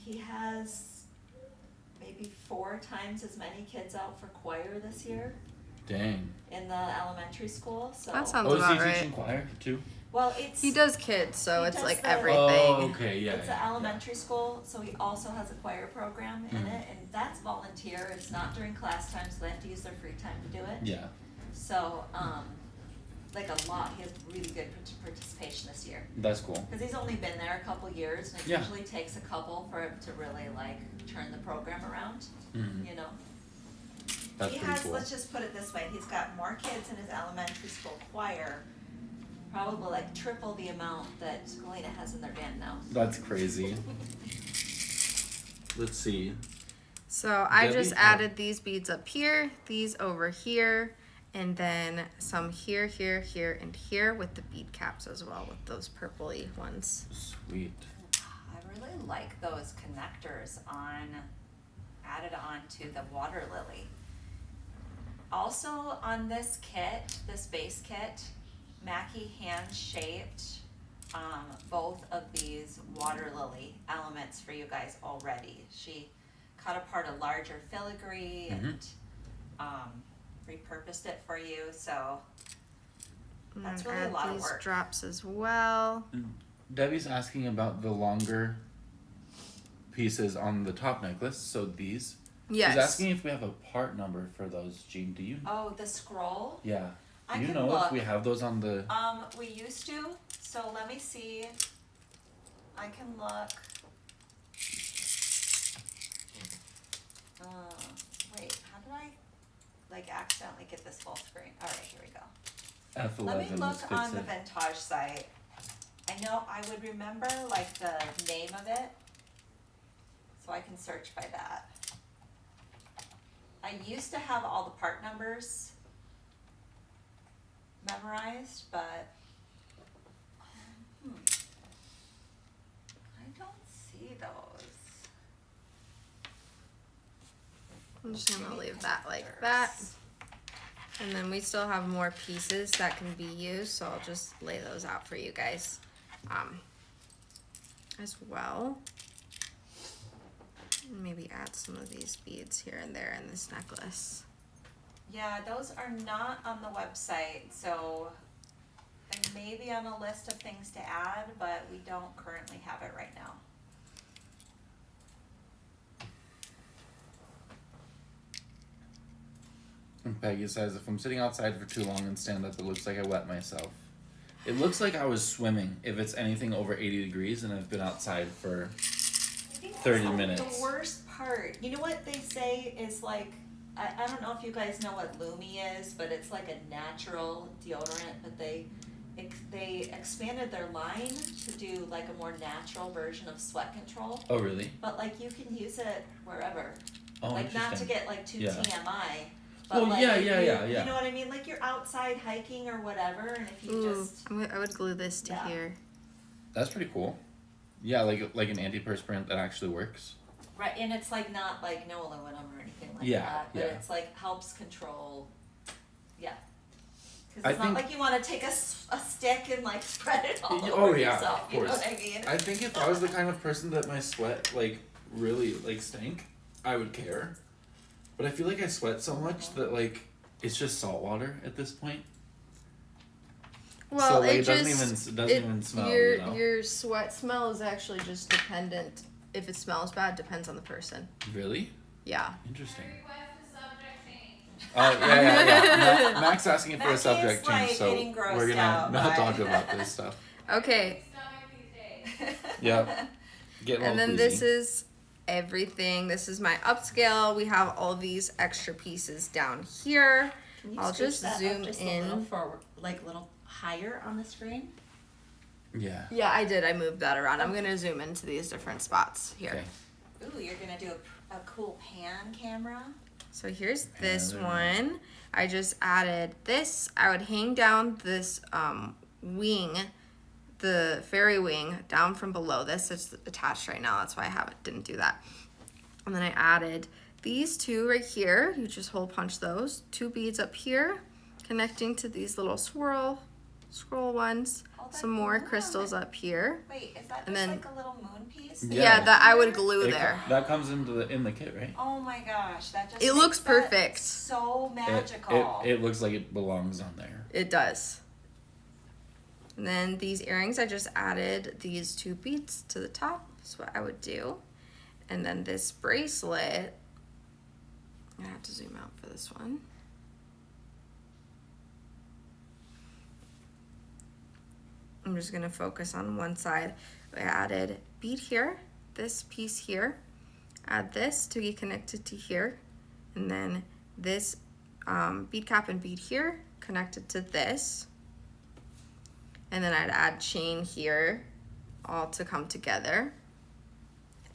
he has maybe 4 times as many kids out for choir this year Dang. in the elementary school. So That sounds Oh, is he about teaching right. choir too? well, it's He does kids, so He it's does like the- everything. Oh, okay, yeah. it's yeah, an elementary school, so he also has a choir program in Mhm. it, and that's volunteer. It's not during class time, so they have to use their free time to do it. Yeah. So, like a lot, he has really good participation this year. That's cool. Cause he's only been there a couple years, and it Yeah. usually takes a couple for him to really like turn the program around, Mhm. you know? That's He pretty has, cool. let's just put it this way, he's got more kids in his elementary school choir, probably like triple the amount that Galena has in their band now. That's crazy. Let's see. So I Debbie? just added these beads up here, these over here, and then some here, here, here, and here with the bead caps as well, with those purpley ones. Sweet. I really like those connectors added on to the water lily. Also on this kit, this base kit, Mackie hand shaped both of these water lily elements for you guys already. She cut apart a larger filigree and repurposed it for you, so that's And really a add lot of these work. drops as well. Debbie's asking about the longer pieces on the top necklace, so these. Yes. She's asking if we have a part number for those, Jean. Do you? Oh, the scroll? Yeah. I Do you can know look. if we have those on the? We used to, so let me see. I can look. Wait, how did I like accidentally get this full screen? Alright, here we go. F11 Let me let's look fix on the it. vintage site. I know I would remember like the name of it, so I can search by that. I used to have all the part numbers memorized, but I don't see those. I'm just gonna leave that like that. And then we still have more pieces that can be used, so I'll just lay those out for you guys as well. Maybe add some of these beads here and there in this necklace. Yeah, those are not on the website, so they may be on a list of things to add, but we don't currently have it right now. And Peggy says, if I'm sitting outside for too long and stand up, it looks like I wet myself. It looks like I was swimming if it's anything over 80 degrees and I've been outside for. I think 30 that's minutes. The worst part. You know what they say is like, I don't know if you guys know what Lumi is, but it's like a natural deodorant, but they expanded their line to do like a more natural version of sweat control. Oh, really? But like you can use it wherever. Oh, like not to interesting. get like too Yeah. TMI. But Well, like yeah, if yeah, you, yeah. You know what I mean? Like you're outside hiking or whatever, and if you Ooh, just I would glue this to Yeah. here. That's pretty cool. Yeah, like an antiperspirant that actually works. right, and it's like not like no aluminum or anything like Yeah, that, but yeah. it's like helps control. Yeah. Because I it's not think- like you want to take a stick and like spread it all Oh, over yeah, yourself. of You know course. what I mean? I think if I was the kind of person that my sweat like really like stank, I would care. But I feel like I sweat so much that like it's just salt water at this point. Well, So, like, it it doesn't just even- doesn't even smell, Your you know? your sweat smell is actually just dependent. If it smells bad, depends on the person. Really? Yeah. Interesting. Request a subject change. Oh yeah. Mac's asking for Mackie a is, subject like, change, so getting grossed we're gonna out not by- talk about this stuff. Okay. Stomach these days. Yeah. Getting all And then queasy. this is everything. This is my upscale. We have all these extra pieces down here. Can you I'll scooch just that up zoom just a little in. forward, like a little higher on the screen? Yeah. Yeah, I did. I moved that around. I'm gonna zoom into these different spots here. Okay. Ooh, you're gonna do a cool pan camera. So here's this Yeah, they're one. I just added this. I would hang down this wing, the fairy wing, down from below this. It's attached right now. That's why I didn't do that. And then I added these two right here. You just hole punch those. 2 beads up here, connecting to these little scroll ones. Oh, that's Some more cool. crystals up here. Wait, is that And just then- like a little moon piece? Yeah, that I would glue It there. that comes in the kit, right? Oh my gosh, that just It makes looks that perfect. So It, magical. it looks like it belongs on there. It does. And then these earrings, I just added these 2 beads to the top. That's what I would do. And then this bracelet, I have to zoom out for this one. I'm just gonna focus on one side. I added bead here, this piece here, add this to get connected to here, and then this bead cap and bead here connected to this. And then I'd add chain here, all to come together.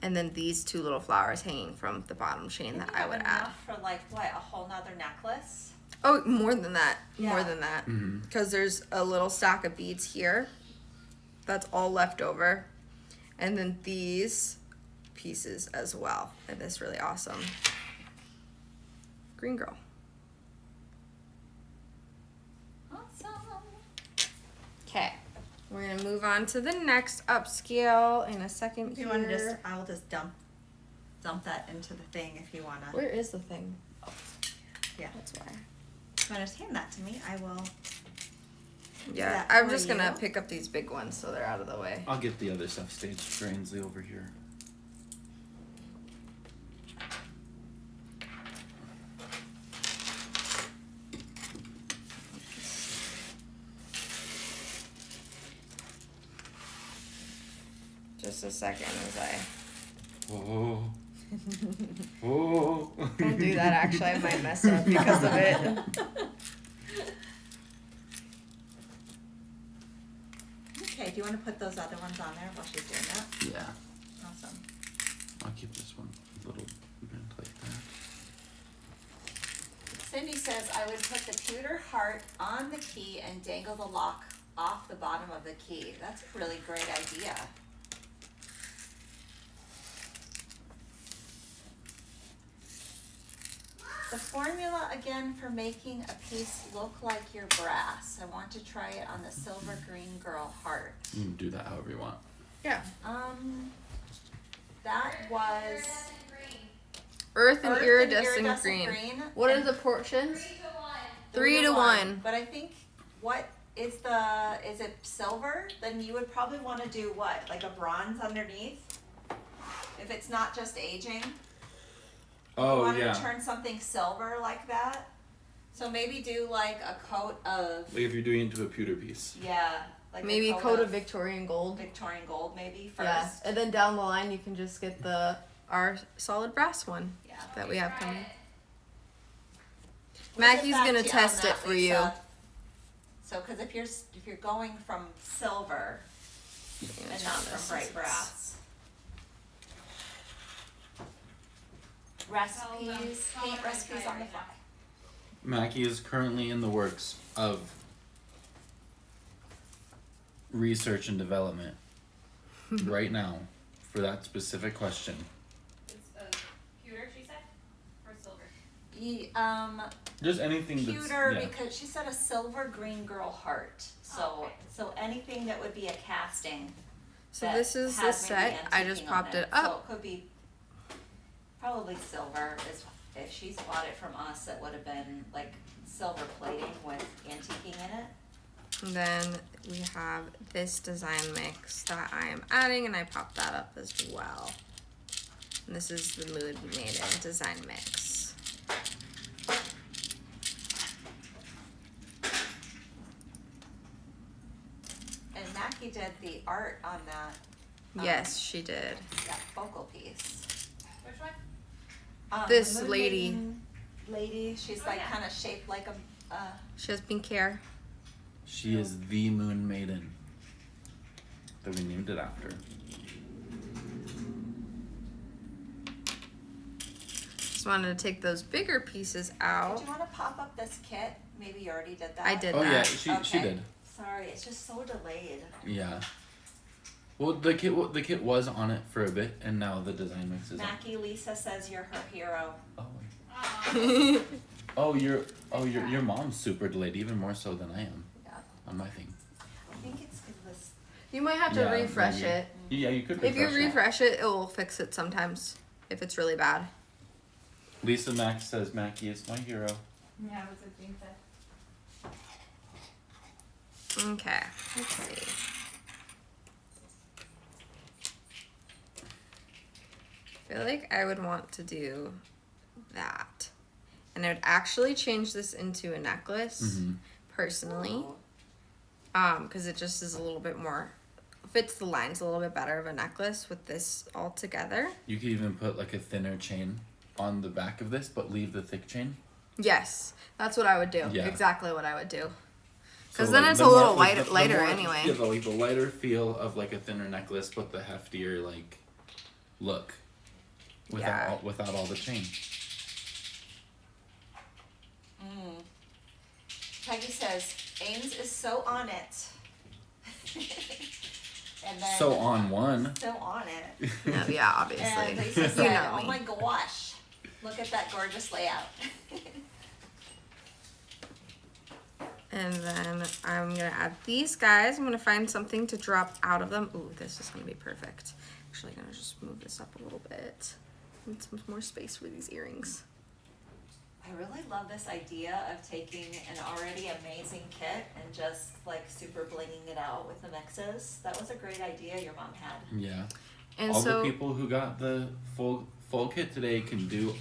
And then these 2 little flowers hanging from the bottom chain that I would add. For like what, a whole nother necklace? Oh, more than that. More Yeah. than that. Mm-hmm. Because there's a little stack of beads here. That's all left over. And then these pieces as well. And this really awesome green girl. Awesome. Okay. We're going to move on to the next upscale in a second If you here. want to just, I'll just dump that into the thing if you want to. Where is the thing? Yeah. That's why. If you want to just hand that to me, I will. Yeah, that I'm for just going to you. pick up these big ones so they're out of the way. I'll get the other stuff staged for Ainsley over here. Just a second as I... Whoa. Whoa. Don't do that, actually. I might mess up because of it. Okay, do you want to put those other ones on there while she's doing that? Yeah. Awesome. I'll keep this one a little bent like that. Cindy says I would put the pewter heart on the key and dangle the lock off the bottom of the key. That's a really great idea. The formula again for making a piece look like your brass. I want to try it on the silver green girl heart. You can do that however you want. Yeah. That was Earth and Earth iridescent green. What are and the portions? 3 3 to 1. But I think is it silver? Then you would probably want to do what? Like a bronze underneath? If it's not just aging. You Oh, want yeah. to turn something silver like that? So maybe do like a coat of, Like if you're doing it into a pewter piece. yeah, like Maybe a coat of Victorian gold. Victorian gold maybe first. Yeah. And then down the line, you can just get our solid brass one Yeah. that we have coming. We'll get Mackie's back gonna to you on test that, it for Lisa. you. So, because if you're going from silver and not from bright brass. Recipes, paint recipes on the fly. Mackie is currently in the works of research and development right now for that specific question. It's a pewter, she said, or silver. Just anything that's Pewter, yeah. because she said a silver green girl heart. So, Oh, okay. so anything that would be a casting. So that this is the has maybe set. I just antiquing on popped it So up. it could be probably silver. Is if she's bought it from us, it would have been like silver plating with antiquing in it. And then we have this design mix that I am adding, and I popped that up as well. And this is the Mood Maiden design mix. And Mackie did the art on that. Yes, she did. That focal piece. Which one? This the Moon lady. Maiden lady, she's Oh, like yeah. kind of shaped like a. She has pink hair. She is the Moon Maiden that we named it after. Just wanted to take those bigger pieces Do out. you want to pop up this kit? Maybe you already did that. I did Oh that. yeah, she Okay. did. Sorry, it's just so delayed. Yeah. Well, the kit was on it for a bit, and now the design mix is on. Mackie Lisa says you're her hero. Oh, your mom's super delayed, even more so than I am Yeah. on my thing. I think it's because this. You might have to Yeah, refresh maybe. it. Yeah, you could. If you refresh it. refresh it, it will fix it sometimes if it's really bad. Lisa Mack says Mackie is my hero. Yeah, I was thinking that. Okay, let's see. I feel like I would want to do that. And I would actually change this into a necklace, Mm-hmm. personally. Because it just is a little bit more, fits the lines a little bit better of a necklace with this all together. You could even put like a thinner chain on the back of this, but leave the thick chain. Yes, that's what I would do. Yeah. Exactly what I would do. Because So, then like, it's the a little more- like, lighter more- anyway. Yeah, the lighter feel of like a thinner necklace, but the heftier like look. Yeah. Without all the chain. Peggy says Ames is so on it. And then So on one. so on it. No, yeah, obviously. And Lisa You said, know "Oh me. my gosh, look at that gorgeous layout." And then I'm gonna add these guys. I'm gonna find something to drop out of them. Ooh, this is gonna be perfect. Actually, gonna just move this up a little bit. Need some more space for these earrings. I really love this idea of taking an already amazing kit and just like super blinging it out with the mixes. That was a great idea your mom had. Yeah. And all so the people who got the full kit today can do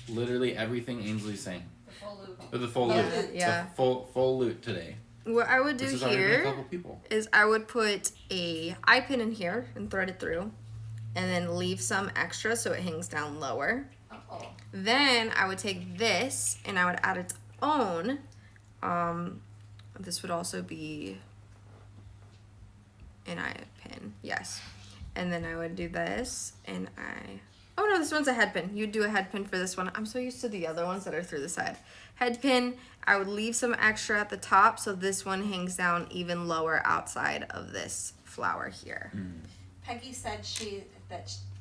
literally everything Ainsley's saying. The full loop. Or the full Yeah, loot. It's yeah. a full loot today. what I would do This is already a here couple people. is I would put a eye pin in here and thread it through, and then leave some extra so it hangs down lower. Oh. Then I would take this and I would add its own. This would also be an eye pin, yes. And then I would do this, and oh no, this one's a head pin. You'd do a head pin for this one. I'm so used to the other ones that are through the side. Head pin, I would leave some extra at the top so this one hangs down even lower outside of this flower here. Peggy said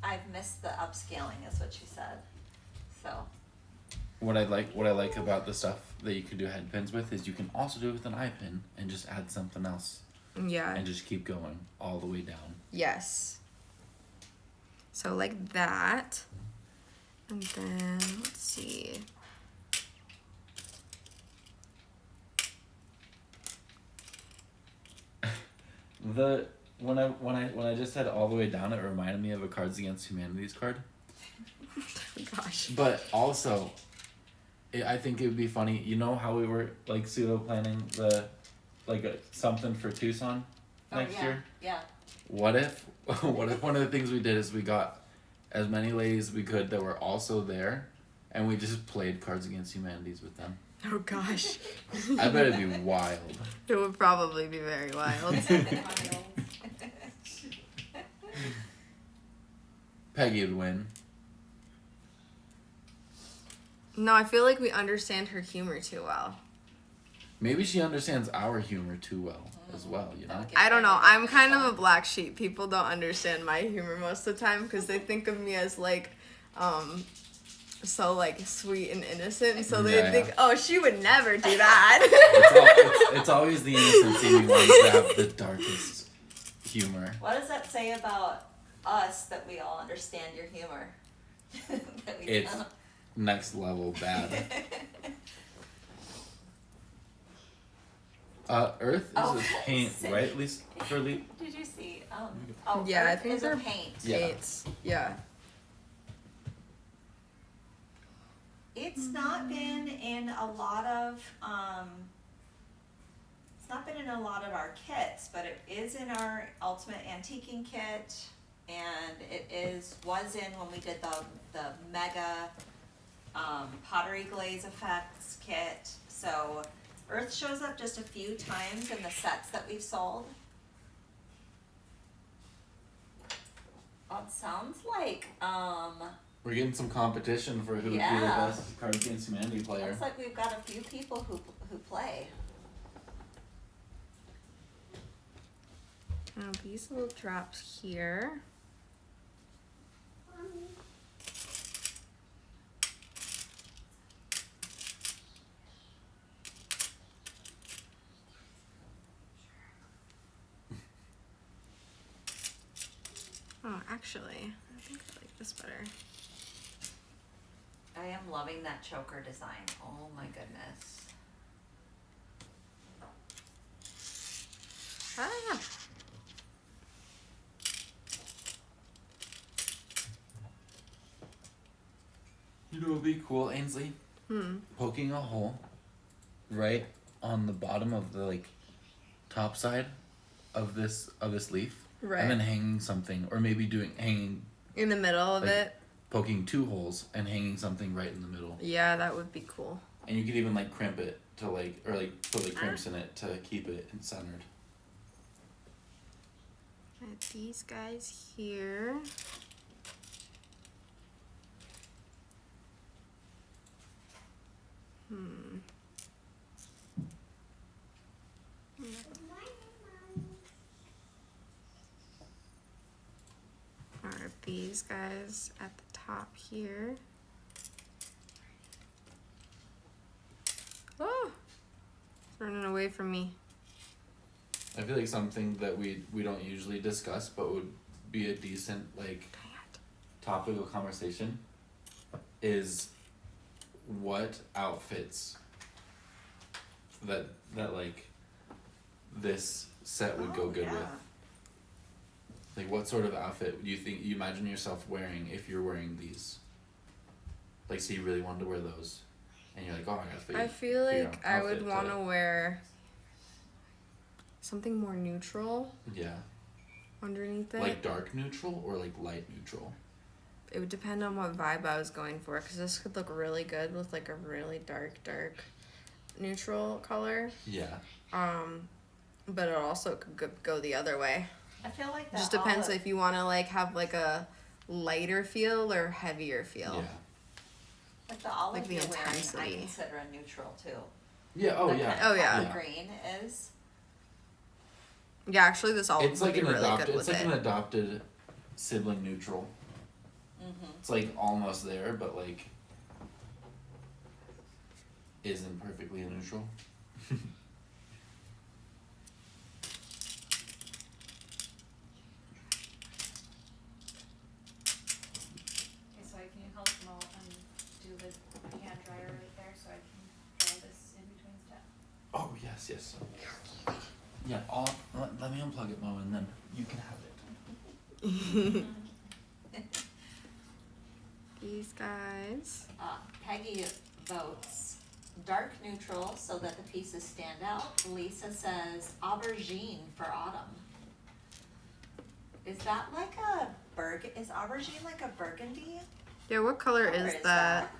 I've missed the upscaling is what she said. So What I like about the stuff that you can do head pins with is you can also do it with an eye pin and just add something else Yeah. and just keep going all the way down. Yes. So like that. And then let's see. When I just said all the way down, it reminded me of a Cards Against Humanity's card. Gosh. But also, I think it would be funny. You know how we were like pseudo planning something for Tucson next year? Yeah. What if one of the things we did is we got as many ladies as we could that were also there, and we just played Cards Against Humanities with them. Oh gosh. I bet it'd be wild. It would probably be very wild. Peggy would win. No, I feel like we understand her humor too well. Maybe she understands our humor too well as well, you know? I don't know. I'm kind of a black sheep. People don't understand my humor most of the time because they think of me as like, so like sweet and innocent. So they Yeah, think, yeah. oh, she would never do that. It's always the innocent seeming ones that have the darkest humor. What does that say about us that we all understand your humor? That we It's don't. next level bad. Earth is Oh, a paint, sick. right? At least for Did you see? Yeah, I Earth think is they're a paint. Yeah. Paints. Yeah. It's not been in a lot of it's not been in a lot of our kits, but it is in our Ultimate Antiquing kit, and it was in when we did the mega pottery glaze effects kit. So Earth shows up just a few times in the sets that we've sold. Oh, it sounds like We're getting some competition for who would be the Yeah. best Cards Against Humanity player. Looks like we've got a few people who play. Now these little drops here. Oh, actually, I think I like this better. I am loving that choker design. Oh my goodness. Ah. You know what would be cool, Ainsley? Poking a hole right on the bottom of the like top side of this leaf. Right. And then hanging something, or maybe hanging, In the middle of like, it. poking 2 holes and hanging something right in the middle. Yeah, that would be cool. And you could even like crimp it to like, or like put like crimps in it to keep it centered. Add these guys here. Are these guys at the top here? Oh, it's running away from me. I feel like something that we don't usually discuss, but would be a decent like topic of conversation is what outfits that like this set would go good with. Like what sort of outfit do you imagine yourself wearing if you're wearing these? Like, say you really wanted to wear those, and you're like, oh, I gotta figure. I feel figure like out I outfit would want to wear something more neutral Yeah, underneath it. like dark neutral or like light neutral. It would depend on what vibe I was going for, because this could look really good with like a really dark neutral color. Yeah. But it also could go the other way. I feel like that Just depends olive, if you want to like have like a lighter feel or heavier feel. Yeah. like the olive like the you're wearing, I intensity. consider a neutral too. Yeah. Oh The yeah. kind Oh, of yeah. color green is. Yeah, actually, this all It's would like be an really adopted. good It's with like it. an adopted sibling neutral. Mm-hmm. It's like almost there, but like isn't perfectly a neutral. Okay, so can you help Mo and do the hand dryer right there so I can dry this in between steps? Oh yes, yes. Yeah. Let me unplug it, Mo, and then you can have it. These guys. Peggy votes dark neutral so that the pieces stand out. Lisa says aubergine for autumn. Is that like a is aubergine like a burgundy? Yeah, what color Or is that?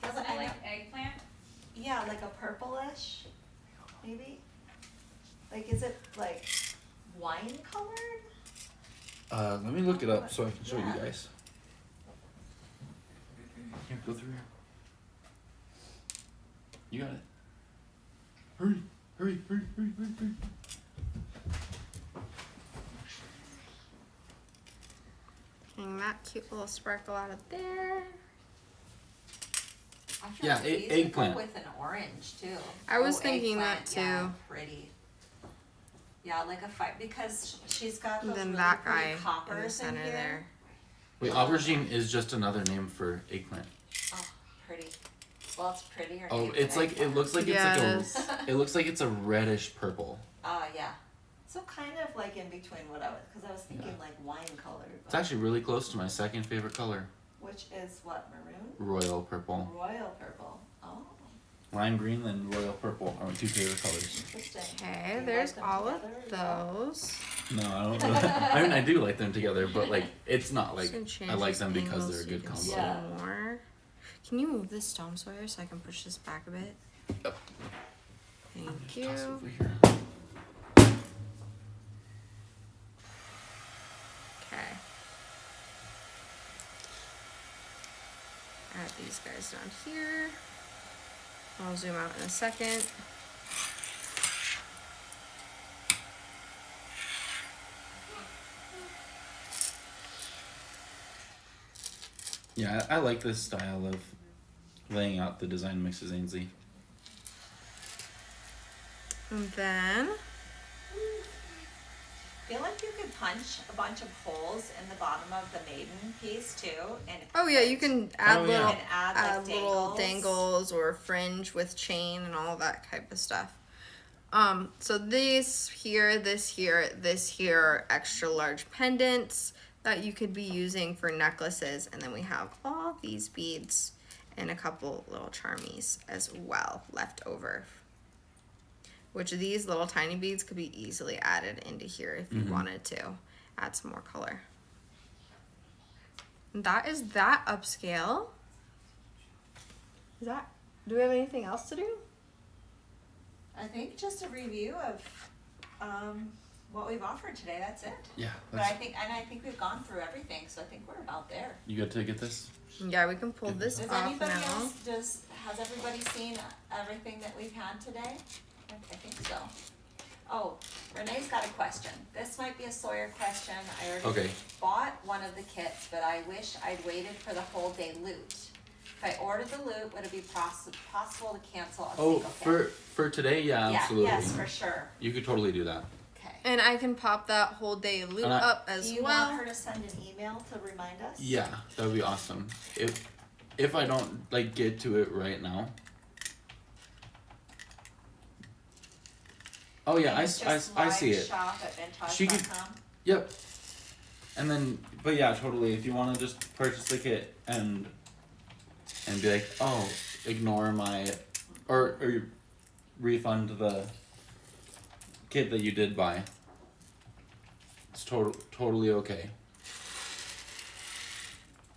Doesn't I it like eggplant. yeah, like a purplish, maybe? Like, is it like wine colored? Let me look it up so I can show Yeah. you guys. Here, go through here. You got it. Hurry, hurry, hurry, hurry, hurry, hurry. Getting that cute little sparkle out of there. I feel Yeah, like these would eggplant. go with an orange too. I was Oh, thinking that eggplant, yeah, too. pretty. Yeah, like a fight because she's got And those then really that pretty guy in the coppers center here. there. Wait, aubergine is just another name for eggplant. Oh, pretty. Well, it's prettier. Oh, name it's than like it eggplant. looks like Yeah, it it's is. like a. It looks like it's a reddish purple. Yeah. So kind of like in between what I was, because I was thinking Yeah. like wine colored. It's actually really close to my second favorite color, Which is what, maroon? royal purple. Royal purple. Oh, Lime green and royal purple are my 2 favorite colors. interesting. Do Okay, you there's like them all of together or no? those. No, I don't. I mean, I do like them together, but like it's not like Just gonna change I like this them because angle they're a so you good can combo. see Yeah. more. Can you move this stone, Sawyer, so I can push this back a bit? Yep. Thank Toss it you. over here. Okay. these guys down here. I'll zoom out in a second. Yeah, I like this style of laying out the design, Mrs. Ainsley. And then, I feel like you could punch a bunch of holes in the bottom of the maiden piece too, and oh yeah, you can add Oh, yeah. little, You can add, like, little dangles. dangles or fringe with chain and all that type of stuff. So this here, this here, this here are extra large pendants that you could be using for necklaces, and then we have all these beads and a couple little charmies as well left over. Which these little tiny beads could be easily added into here if you wanted to add some more color. And that is that upscale. Do we have anything else to do? I think just a review of what we've offered today. That's it. Yeah. But I think we've gone through everything, so I think we're about there. You good to get this? Yeah, we can pull this Does off anybody now. else has everybody seen everything that we've had today? I think so. Oh, Renee's got a question. This might be a Sawyer question. I already bought one of the kits, but I wish I'd waited for the whole day loot. If I ordered the loot, would it be possible to cancel a single kit? For today, yeah, absolutely. Yes, for sure. You could totally do that. Okay. And I can pop that whole day loop up as Do you well. want her to send an email to remind us? Yeah, that would be awesome. If I don't like get to it right now. Oh yeah, I see it. Shop at She could- vintage.com. Yep. And then, but yeah, totally. If you want to just purchase the kit and be like, oh, ignore my, or refund the kit that you did buy. It's totally okay.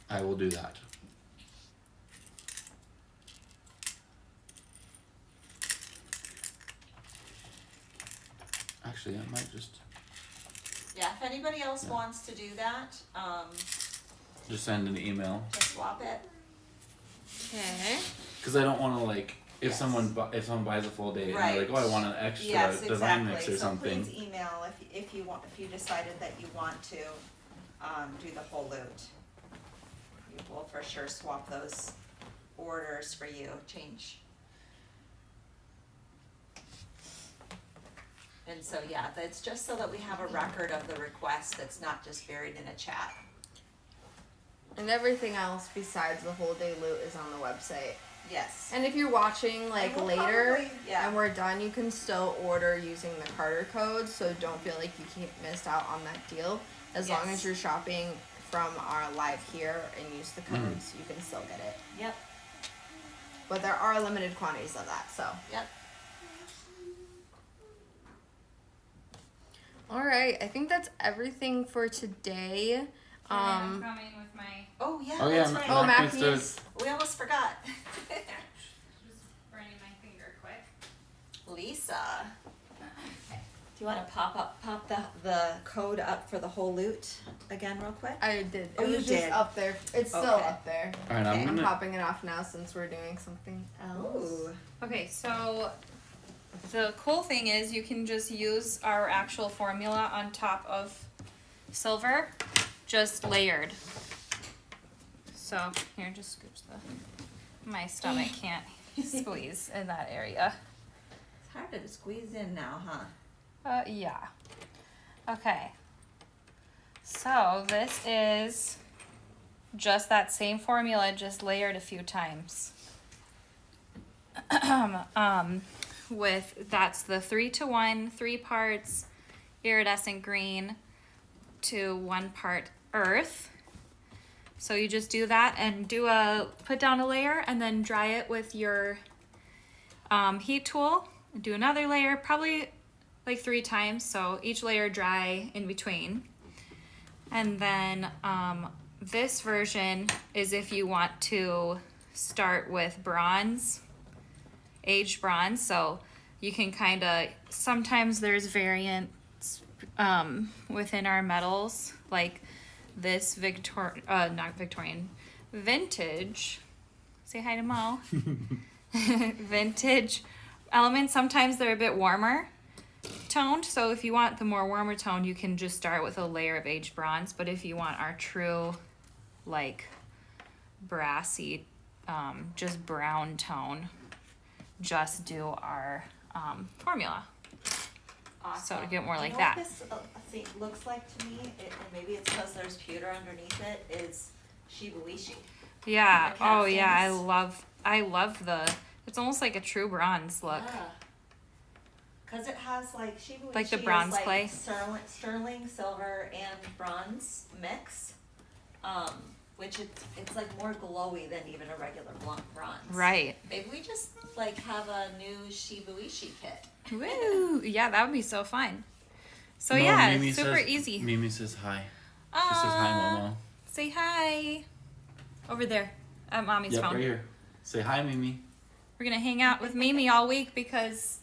I will do that. Actually, I might just Yeah, if anybody else wants to do that, just send an email. just swap it. Okay. Because I don't want to like if Yes. someone buys a full day and Right. they're like, oh, I want an extra Yes, design exactly. mix or something. So please email if you decided that you want to do the whole loot. You will for sure swap those orders for you. Change. And so yeah, that's just so that we have a record of the request. That's not just buried in a chat. And everything else besides the whole day loot is on the website. Yes. And if you're watching like we'll later probably- yeah. and we're done, you can still order using the Carter code, so don't feel like you missed out on that deal. As long Yes. as you're shopping from our live here and use the codes, you can still get it. Yep. But there are limited quantities of that, so. Yep. All right, I think that's everything for today. I'm coming with my Oh yeah. Oh, yeah, That's right. Oh, Mackie's Mackie's. We almost forgot. just burning my finger quick. Lisa. Do you want to pop the code up for the whole loot again real quick? I did. Oh, It you was just did. up there. It's still Okay. up there. All right, Okay. I'm I'm gonna. popping it off now since we're doing something else. Ooh. Okay, so the cool thing is you can just use our actual formula on top of silver, just layered. So here, just scooch my stomach can't squeeze in that area. It's hard to squeeze in now, huh? Yeah. Okay. So this is just that same formula, just layered a few times. That's the 3-to-1, 3 parts iridescent green to 1 part earth. So you just do that and put down a layer and then dry it with your heat tool. Do another layer, probably like 3 times, so each layer dry in between. And then this version is if you want to start with bronze, aged bronze, so you can kind of, sometimes there's variants within our metals, like this not Victorian, vintage Say hi to Mo. Vintage elements. Sometimes they're a bit warmer toned. So if you want the more warmer tone, you can just start with a layer of aged bronze. But if you want our true, like, brassy, just brown tone, just do our formula. Awesome. So to get more like you know that. What this looks like to me, and maybe it's because there's pewter underneath it, is shibuishi. Yeah. The Oh yeah. castings. I love the. It's almost like a true bronze look. Yeah. Because it has like shibuishi Like the bronze is like clay? sterling, silver, and bronze mix. Which it's like more glowy than even a regular bronze. Right. Maybe we just like have a new shibuishi kit. Woo! Yeah, that would be so fun. So No, yeah, Mimi super says, easy. Mimi says hi. She says hi, Momo. Say hi. Over there at Mommy's Yep, phone. right here. Say hi, Mimi. We're gonna hang out with Mimi all week because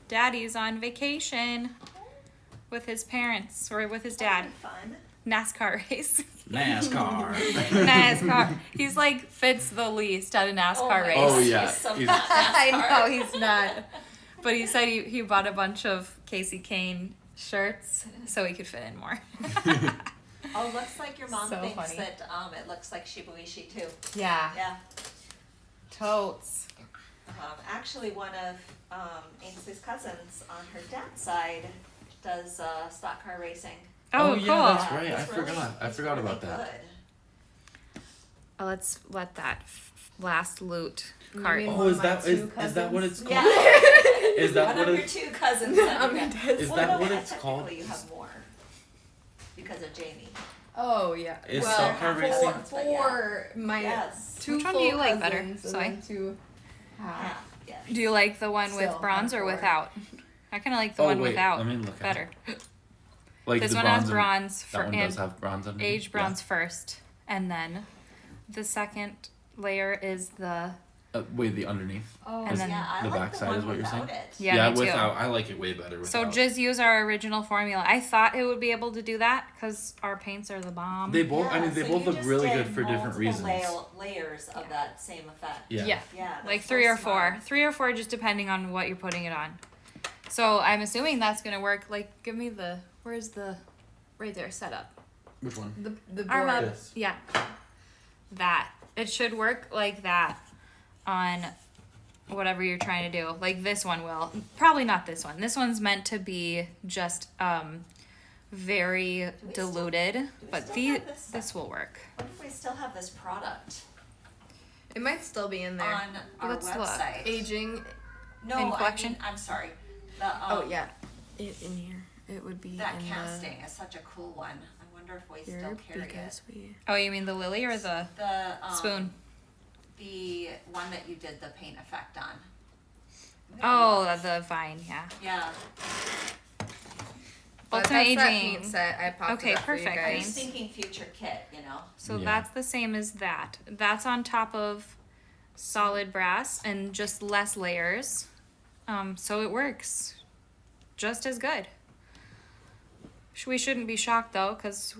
Daddy's on vacation with his parents or with his dad. Fun. NASCAR race. NASCAR. NASCAR. He's like fits the least at a NASCAR race. Oh, yeah. He's so He's- not I NASCAR. know he's not. But he said he bought a bunch of Casey Kane shirts so he could fit in more. Oh, looks like your mom So thinks funny. that it looks like shibuishi too. Yeah. Yeah. Totes. Actually, one of Ainsley's cousins on her dad's side does stock car racing. Oh, yeah, cool. that's right. I It's really- forgot. I it's forgot really about that. good. Let's let that last loot cart. mean- Oh, One is of my that two is that what it's called? Yeah. Is that One what of your it, two cousins. that you Mommy got. does. is Well, that no, what it's technically called? You have more because of Jamie. Oh yeah. Is well, stock car for, racing- for my Yes. two Which one full do you like cousins better? and So then two half. Yeah. Yeah. Do you like the one with Still, bronze or I'm for it. without? I kind of like the Oh, one wait, without let me look at better. like This the one has and- bronze That for one and does have bronze underneath. aged bronze first, and then the second layer is the Wait, the underneath. Oh, And then yeah. I the like backside the one is what you're without saying? it. yeah, me too. without. I like it way better without. So just use our original formula. I thought it would be able to do that because our paints are the bomb. They both. I Yeah, mean, they so both you look just really did good for different multiple reasons. Layers of that same effect. Yeah. Yeah. Yeah. Like that's 3 so or 4. smart. 3 or 4 just depending on what you're putting it on. So I'm assuming that's gonna work. Like, give me the where's the right there setup. Which one? The Arm board. up. This. Yeah. That. It should work like that on whatever you're trying to do. Like this one will. Probably not this one. This one's meant to be just very we diluted, but still have this? this will work. What if we still have this product It might still be in there. on our Let's look. website? Aging. No, in collection? I mean, I'm sorry. The, Oh yeah. In here. It would be That in casting is such a cool one. I wonder if we the still here carry because it. we. Oh, you mean the lily or the The spoon? The one that you did the paint effect on. Oh, the vine, yeah. Yeah. But Ultimate that's that aging. paint set. I popped Okay, it up for you perfect. I guys. was thinking future kit, you know. So Yeah. that's the same as that. That's on top of solid brass and just less layers. So it works just as good. We shouldn't be shocked though, because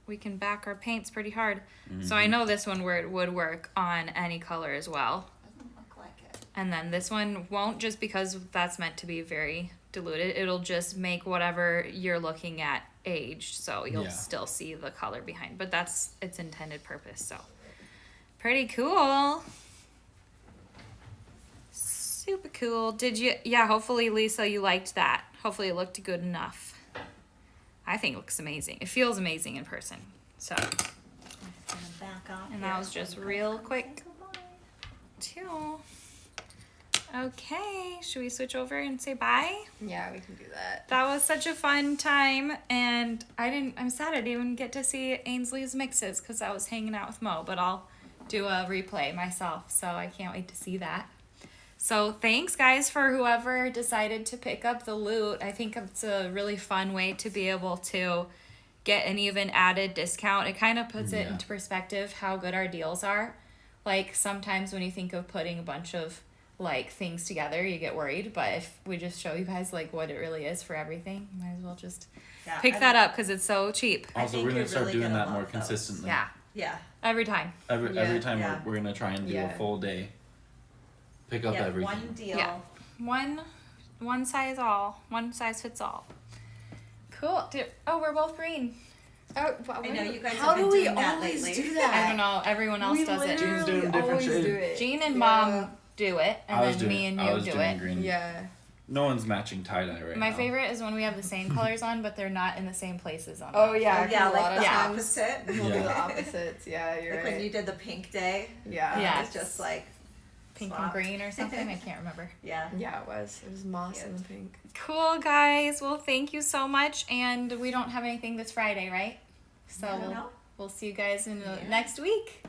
we can back our paints pretty hard. So I know this one would work on any color as well. Doesn't look like it. And then this one won't, just because that's meant to be very diluted. It'll just make whatever you're looking at aged, so you'll Yeah. still see the color behind. But that's its intended purpose, so pretty cool. Super cool. Did you? Yeah. Hopefully, Lisa, you liked that. Hopefully, it looked good enough. I think it looks amazing. It feels amazing in person. So, Back off and here that was so just we can real come quick. say goodbye. too. Okay, should we switch over and say bye? Yeah, we can do that. That was such a fun time, and I'm sad I didn't even get to see Ainsley's mixes because I was hanging out with Mo, but I'll do a replay myself, so I can't wait to see that. So thanks guys for whoever decided to pick up the loot. I think it's a really fun way to be able to get an even added discount. It kind of puts it Yeah. into perspective how good our deals are. Like sometimes when you think of putting a bunch of like things together, you get worried, but if we just show you guys like what it really is for everything, you might as well just Yeah, pick I that up because it's so cheap. I Also, think we're gonna you're start really doing gonna that more love those. consistently. Yeah. Yeah. Every time. Every time Yeah. we're gonna try and do a Yeah. full day. Pick up Yeah, everything. one deal. Yeah. One size all. One size fits all. Cool. Oh, we're both green. Oh, I know you guys how have been do we doing that always lately. do I that? don't know. Everyone else We does it. Jean's doing literally different always shade. do it. Jean and Yeah. Mom do it, and I was then doing, me and I you was do doing it. green. Yeah. No one's matching tie-dye right My now. favorite is when we have the same colors on, but they're not in the same places on. Oh them. yeah. Oh, yeah, 'cause a lot like of the times opposite. We'll do Yeah. the opposites. Yeah, you're Like right. when you did the pink day. Yeah. Yeah. It's just like Pink swap. and green or something. I can't remember. Yeah. Yeah, it was. It was moss and the pink. Cool, guys. Well, thank you so much. And we don't have anything this Friday, right? So I don't know. we'll see you guys in the Yeah. next week.